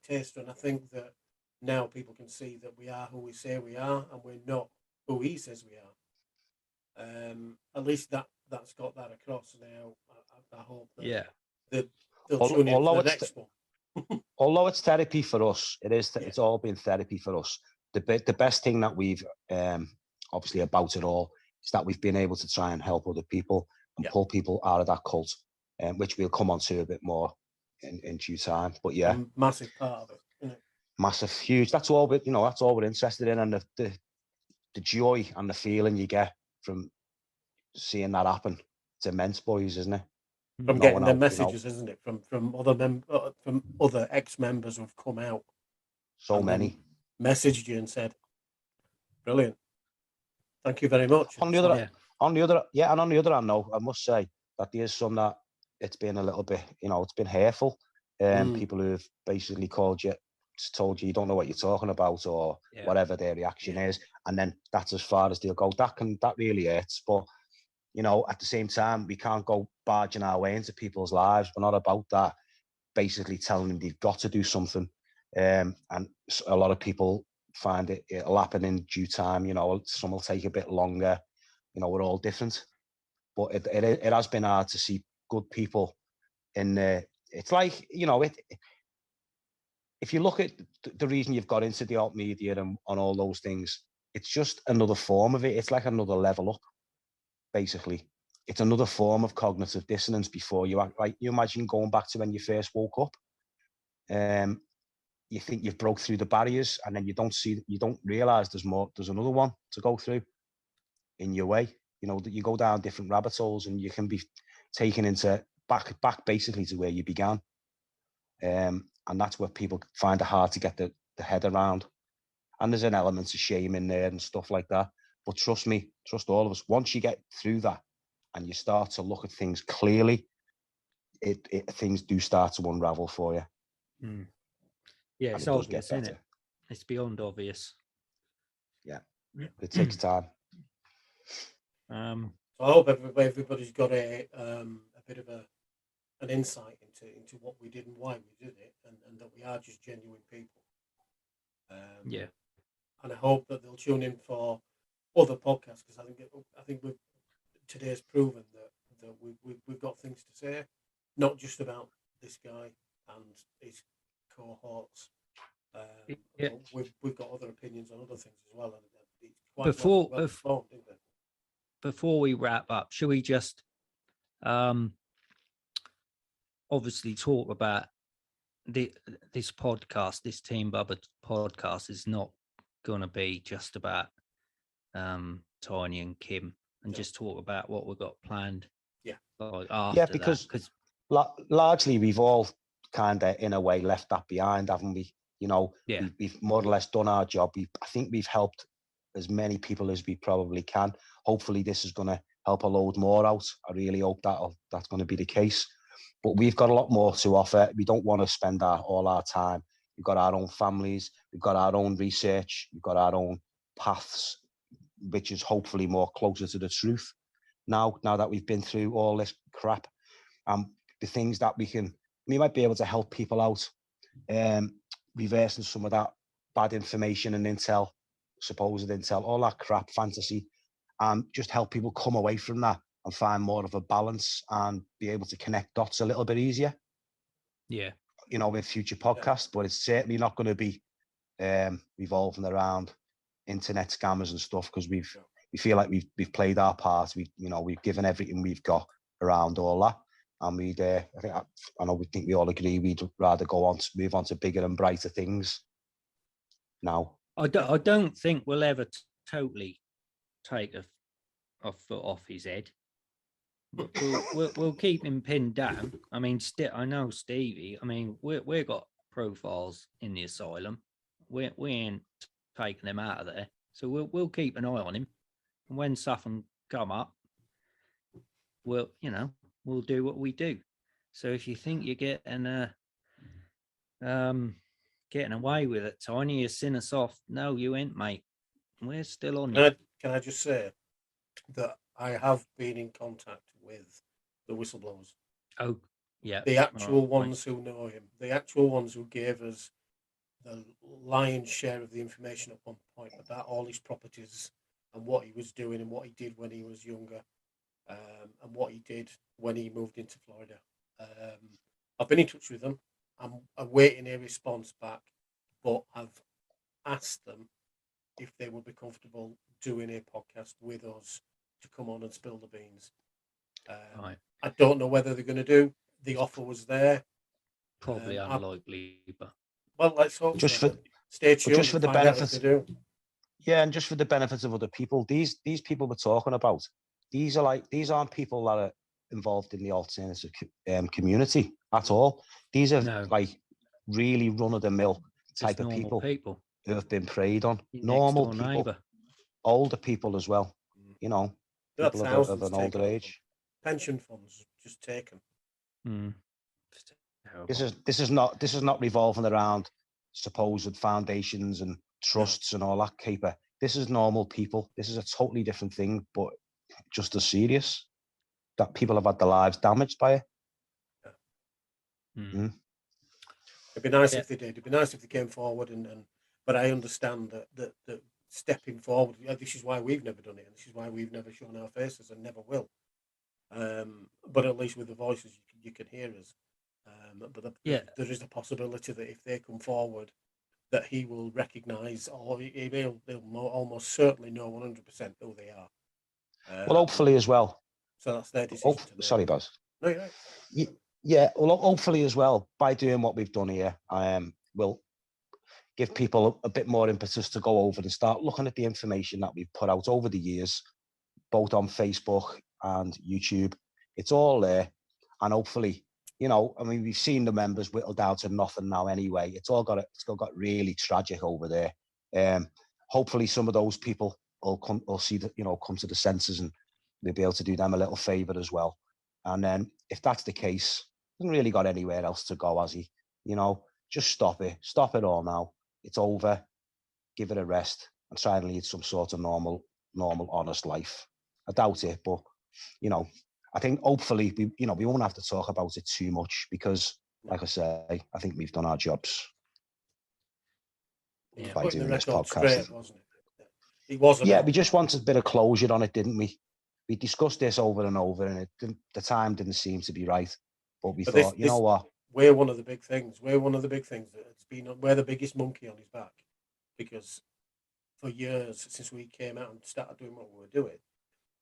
taster, and I think that now people can see that we are who we say we are, and we're not who he says we are. At least that's got that across now. I hope that they'll tune in for the next one. Although it's therapy for us, it's all been therapy for us. The best thing that we've obviously about it all is that we've been able to try and help other people and pull people out of that cult, which we'll come on to a bit more in due time. But yeah, a massive part of it, isn't it? Massive, huge. That's all we're interested in, and the joy and the feeling you get from seeing that happen, it's immense, boys, isn't it? From getting the messages, isn't it? From other ex-members who've come out. So many messaged you and said, "Brilliant, thank you very much." On the other hand, though, I must say that there is some that it's been a little bit, it's been hateful. People who've basically called you, told you don't know what you're talking about, or whatever their reaction is, and then that's as far as they'll go. That really hurts. But at the same time, we can't go barging our way into people's lives. We're not about that. Basically telling them they've got to do something, and a lot of people find it'll happen in due time. Some will take a bit longer. We're all different, but it has been hard to see good people in there. It's like, if you look at the reason you've got into the alt media and on all those things, it's just another form of it. It's like another level up, basically. It's another form of cognitive dissonance before you act. Like, you imagine going back to when you first woke up. You think you've broke through the barriers, and then you don't realize there's another one to go through in your way. That you go down different rabbit holes, and you can be taken into back basically to where you began. And that's where people find it hard to get the head around. And there's an element of shame in there and stuff like that. But trust me, trust all of us, once you get through that and you start to look at things clearly, things do start to unravel for you. Mm. Yeah, it's obvious, isn't it? It's beyond obvious. Yeah, it takes time. So I hope everybody's got a bit of an insight into what we did and why we did it, and that we are just genuine people. And I hope that they'll tune in for other podcasts, because I think today's proven that we've got things to say, not just about this guy and his cohorts. We've got other opinions on other things as well. And it's quite before we wrap up, should we just obviously talk about this podcast? This Team Bubba podcast is not going to be just about Tiny and Kim, and just talk about what we've got planned. Because largely we've all kind of in a way left that behind, haven't we? We've more or less done our job. I think we've helped as many people as we probably can. Hopefully this is going to help a load more out. I really hope that's going to be the case. But we've got a lot more to offer. We don't want to spend all our time. We've got our own families. We've got our own research. We've got our own paths, which is hopefully more closer to the truth now that we've been through all this crap. The things that we might be able to help people out, reversing some of that bad information and intel, supposed intel, all that crap, fantasy, and just help people come away from that and find more of a balance and be able to connect dots a little bit easier. Yeah. In future podcasts, but it's certainly not going to be revolving around internet scammers and stuff, because we feel like we've played our part. We've given everything we've got around all that, and we think we all agree we'd rather move on to bigger and brighter things now. I don't think we'll ever totally take a foot off his head. We'll keep him pinned down. I mean, I know Stevie. I mean, we've got profiles in the asylum. We ain't taking him out of there, so we'll keep an eye on him. And when something come up, we'll do what we do. So if you think you're getting away with it, Tiny, you're sinner soft. No, you ain't, mate. We're still on you. Can I just say that I have been in contact with the whistleblowers. Oh, yeah. The actual ones who know him, the actual ones who gave us the lion's share of the information at one point about all his properties and what he was doing and what he did when he was younger, and what he did when he moved into Florida. I've been in touch with them. I'm awaiting a response back, but I've asked them if they would be comfortable doing a podcast with us to come on and spill the beans. Right. I don't know whether they're going to do. The offer was there. Probably unlikely, but well, let's hope Just so. Stay tuned. Just for the benefits. Do. Yeah, and just for the benefits of other people, these people we're talking about, these aren't people that are involved in the alternative community at all. These are like really run-of-the-mill type of people who have been preyed on. Normal people, neighbor. Older people as well. You know, people of an older age. Pension funds just taken. This is not revolving around supposed foundations and trusts and all that caper. This is normal people. This is a totally different thing, but just as serious. That people have had their lives damaged by it. It'd be nice if they did. It'd be nice if they came forward but I understand that stepping forward. This is why we've never done it, and this is why we've never shown our faces and never will. But at least with the voices, you can hear us. But there is a possibility that if they come forward, that he will recognise, or he'll almost certainly know 100% who they are. Well, hopefully as well. So that's their decision. Sorry, Buzz. No, you're right. Yeah, well, hopefully as well, by doing what we've done here, we'll give people a bit more impetus to go over and start looking at the information that we've put out over the years, both on Facebook and YouTube. It's all there. And hopefully, you know, I mean, we've seen the members whittled down to nothing now anyway. It's still got really tragic over there. Hopefully some of those people will come to the senses, and we'll be able to do them a little favour as well. And then if that's the case, hasn't really got anywhere else to go, has he? You know, just stop it all now. It's over. Give it a rest and try and lead some sort of normal, honest life. I doubt it, but you know, I think hopefully we won't have to talk about it too much because, like I say, I think we've done our jobs by doing this podcast. Straight, wasn't it? It wasn't. Yeah, we just wanted a bit of closure on it, didn't we? We discussed this over and over, and the time didn't seem to be right. But we thought, you know what? We're one of the big things. We're the biggest monkey on his back, because for years since we came out and started doing what we were doing,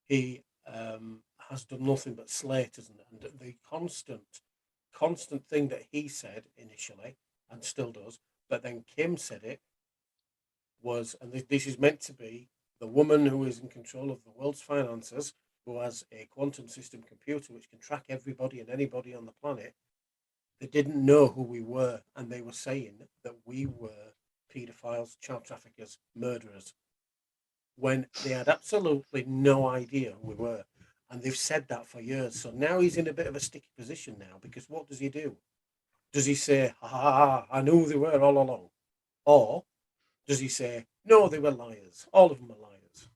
he has done nothing but slate us, and the constant thing that he said initially and still does, but then Kim said it was, and this is meant to be the woman who is in control of the world's finances, who has a quantum system computer which can track everybody and anybody on the planet. They didn't know who we were, and they were saying that we were paedophiles, child traffickers, murderers, when they had absolutely no idea who we were. And they've said that for years. So now he's in a bit of a sticky position now, because what does he do? Does he say, I knew who they were all along? Or does he say, no, they were liars. All of them are liars.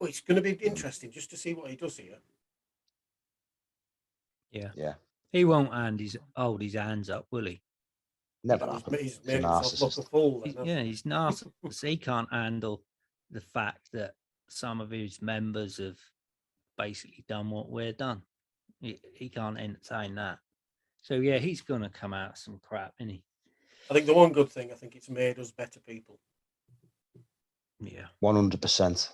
Well, it's going to be interesting just to see what he does here. Yeah. He won't hold his hands up, will he? Never happened. He's made himself look a fool. He's narcissist. He can't handle the fact that some of his members have basically done what we're done. He can't entertain that. So yeah, he's going to come out some crap, isn't he? I think the one good thing, I think it's made us better people. Yeah, 100%.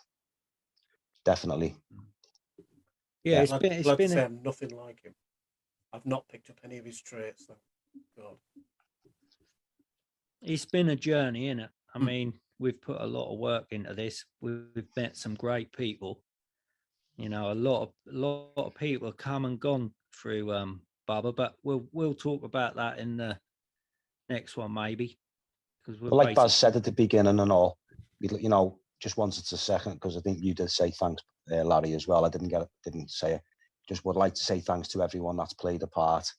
Definitely. Yeah, I'm nothing like him. I've not picked up any of his traits, though. God. It's been a journey, isn't it? I mean, we've put a lot of work into this. We've met some great people. You know, a lot of people have come and gone through Bubba, but we'll talk about that in the next one maybe. Because Well, like Baz said at the beginning and all, you know, just wanted to second, because I think you did say thanks, Larry, as well. I didn't say it. Just would like to say thanks to everyone that's played a part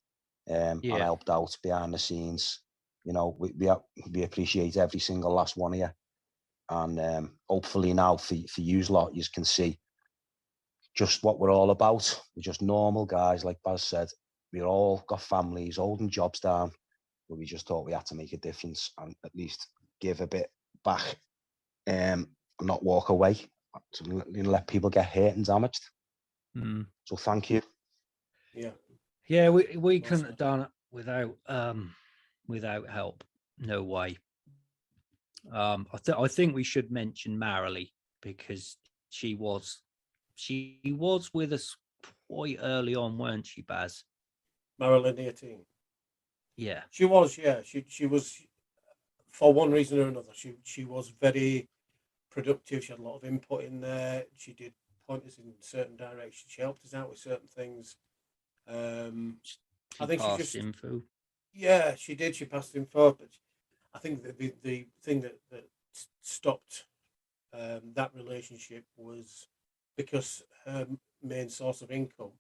and helped out behind the scenes. You know, we appreciate every single last one of you. And hopefully now for you lot, you can see just what we're all about. We're just normal guys, like Baz said. We've all got families, holding jobs down, but we just thought we had to make a difference and at least give a bit back, not walk away, to let people get hurt and damaged. So thank you. Yeah, we couldn't have done it without help. No way. I think we should mention Marilee, because she was with us quite early on, weren't she, Baz? Marilyn 18. Yeah. She was, yeah. She was, for one reason or another, she was very productive. She had a lot of input in there. She did point us in certain directions. She helped us out with certain things. I think she just info. Yeah, she did. She passed info, but I think that the thing that stopped that relationship was because her main source of income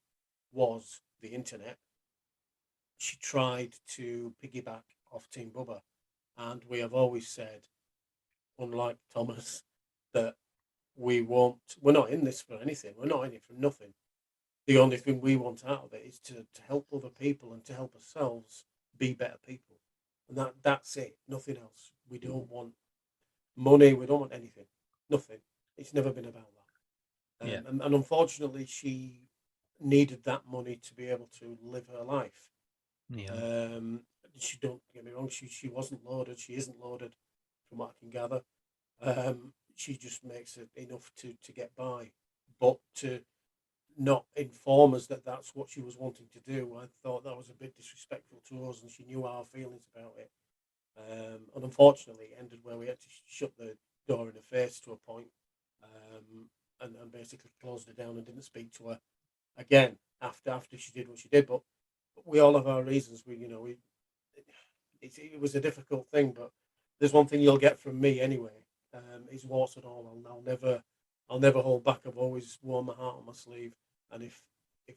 was the internet. She tried to piggyback off Team Bubba, and we have always said, unlike Thomas, that we're not in this for anything. We're not in it for nothing. The only thing we want out of it is to help other people and to help ourselves be better people. And that's it. Nothing else. We don't want money. We don't want anything. Nothing. It's never been about that. And unfortunately, she needed that money to be able to live her life. She, don't get me wrong, she wasn't loaded. She isn't loaded, from what I can gather. She just makes it enough to get by. But to not inform us that that's what she was wanting to do, I thought that was a bit disrespectful to us, and she knew our feelings about it. And unfortunately, it ended where we had to shut the door in her face to a point, and basically closed her down and didn't speak to her again after she did what she did. But we all have our reasons. It was a difficult thing, but there's one thing you'll get from me anyway. Is warts and all. I'll never hold back. I've always worn my heart on my sleeve. And if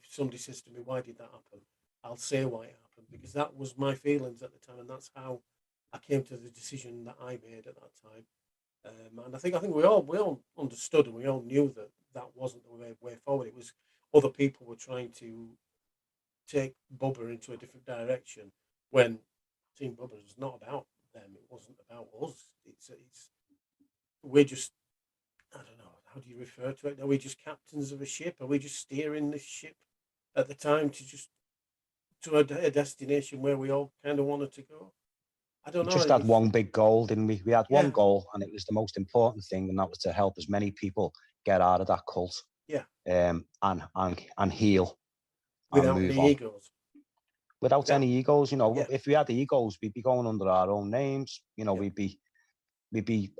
somebody says to me, "Why did that happen?" I'll say why it happened, because that was my feelings at the time, and that's how I came to the decision that I made at that time. And I think we all understood, and we all knew that wasn't the way forward. It was other people were trying to take Bubba into a different direction when Team Bubba was not about them. It wasn't about us. We're just, I don't know, how do you refer to it? Are we just captains of a ship? Are we just steering this ship at the time to a destination where we all kind of wanted to go? I don't know. We just had one big goal, didn't we? We had one goal, and it was the most important thing, and that was to help as many people get out of that cult. Yeah. And heal. Without and any egos. Without any egos, you know. Yeah. If we had egos, we'd be going under our own names. You know, we'd be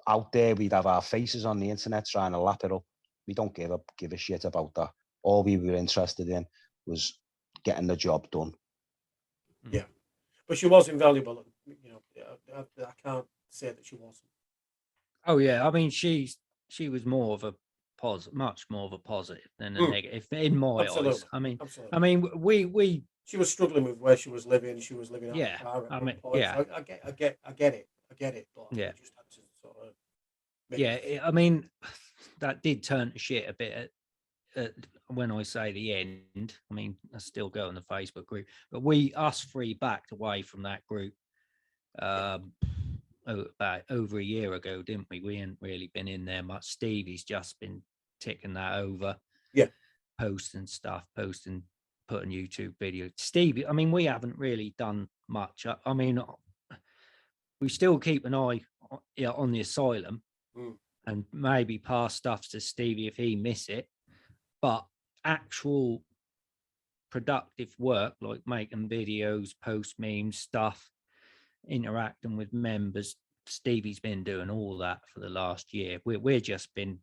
out there. We'd have our faces on the internet trying to lap it up. We don't give a shit about that. All we were interested in was getting the job done. Yeah, but she was invaluable. You know, I can't say that she wasn't. Oh yeah, I mean she was more of a much more of a positive than a negative in my eyes. I mean, Absolutely. I mean we. She was struggling with where she was living. She was living out of the car. So I get it. But yeah. I just had to sort of. I mean, that did turn to shit a bit when I say the end. I mean, I still go in the Facebook group, but us three backed away from that group about over a year ago, didn't we? We hadn't really been in there much. Stevie's just been ticking that over. Yeah. Posting putting YouTube videos. Stevie, I mean, we haven't really done much. I mean, we still keep an eye on the asylum and maybe pass stuff to Stevie if he miss it. But actual productive work, like making videos, post memes, stuff, interacting with members, Stevie's been doing all that for the last year. We're just been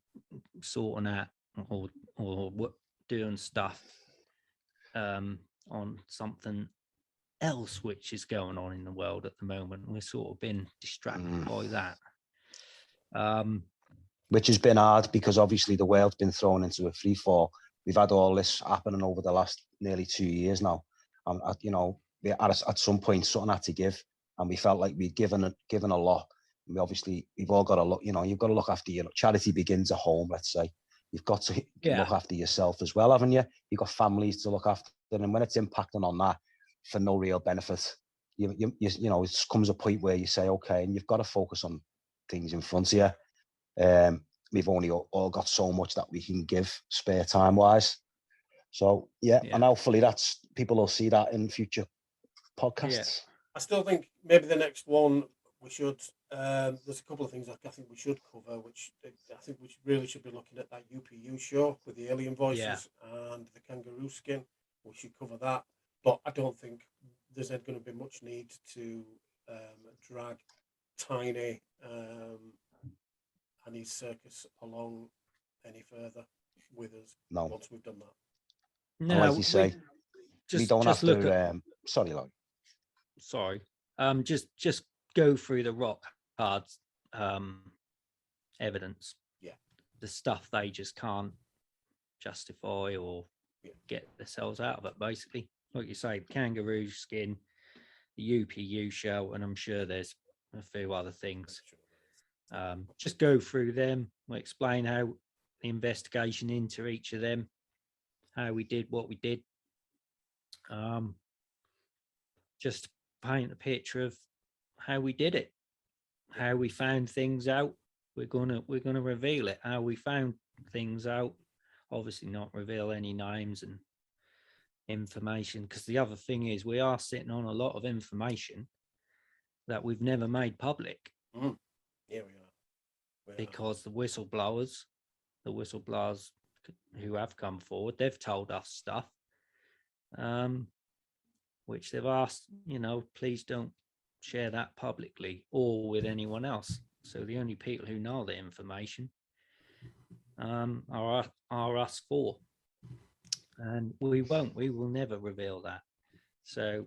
sorting out or doing stuff on something else which is going on in the world at the moment. We're sort of been distracted by that. Which has been hard because obviously the world's been thrown into a free fall. We've had all this happening over the last nearly 2 years now. You know, at some point something had to give, and we felt like we'd given a lot. We've all got to look. You know, you've got to look after your charity begins at home. Let's say you've got to look after yourself as well, haven't you? You've got families to look after, and when it's impacting on that for no real benefit, you know, it comes a point where you say, okay, and you've got to focus on things in front of you. We've only all got so much that we can give spare time wise. So and hopefully people will see that in future podcasts. I still think maybe the next one we should. There's a couple of things I think we should cover, which I think we really should be looking at that UPU show with the alien voices and the kangaroo skin. We should cover that, but I don't think there's going to be much need to drag Tiny and his circus along any further with us. No. Once we've done that. No, like you say, we don't have to. Sorry, Lloyd. Sorry. Just go through the rock hard evidence. Yeah. The stuff they just can't justify or get themselves out of it, basically. Like you say, kangaroo skin, the UPU show, and I'm sure there's a few other things. Just go through them. We'll explain how the investigation into each of them, how we did what we did. Just paint a picture of how we did it, how we found things out. We're gonna reveal it, how we found things out. Obviously not reveal any names and information, because the other thing is we are sitting on a lot of information that we've never made public. Yeah, we are. Because the whistleblowers who have come forward, they've told us stuff, which they've asked, you know, please don't share that publicly or with anyone else. So the only people who know the information are us four, and we will never reveal that. So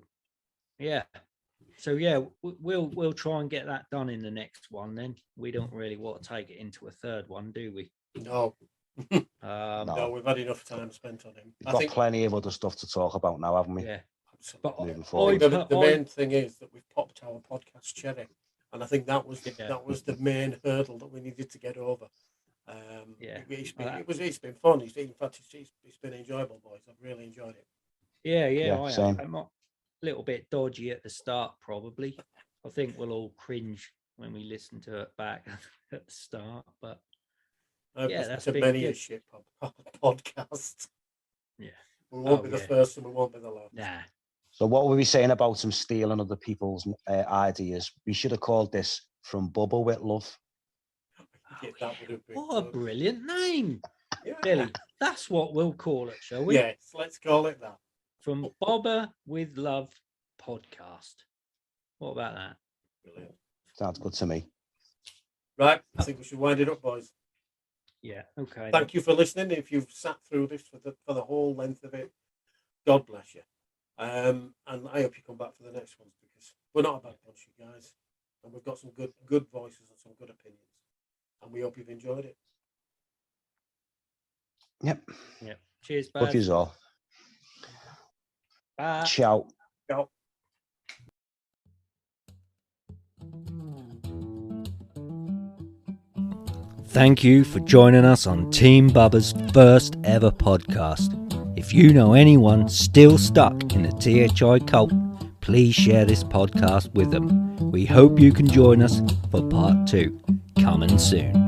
we'll try and get that done in the next one. Then we don't really want to take it into a third one, do we? No. No, we've had enough time spent on him. We've got plenty of other stuff to talk about now, haven't we? Yeah, absolutely. But moving forward, the main thing is that we've popped our podcast cherry, and I think that was the main hurdle that we needed to get over. It's been fun. It's been enjoyable, boys. I've really enjoyed it. I'm a little bit dodgy at the start, probably. I think we'll all cringe when we listen to it back at the start, but that's been many a shit podcast. Yeah, we won't be the first, and we won't be the last. Nah. So what were we saying about some stealing other people's ideas? We should have called this From Bubba with Love. What a brilliant name, Billy. That's what we'll call it, shall we? Yes, let's call it that. From Bubba with Love podcast. What about that? Brilliant. Sounds good to me. Right, I think we should wind it up, boys. Yeah, okay. Thank you for listening. If you've sat through this for the whole length of it, God bless you. And I hope you come back for the next ones, because we're not a bad bunch, you guys, and we've got some good voices and some good opinions, and we hope you've enjoyed it. Yep. Cheers, bye. Love you all. Bye. Ciao. Ciao. Thank you for joining us on Team Bubba's first ever podcast. If you know anyone still stuck in the THI cult, please share this podcast with them. We hope you can join us for part 2, coming soon.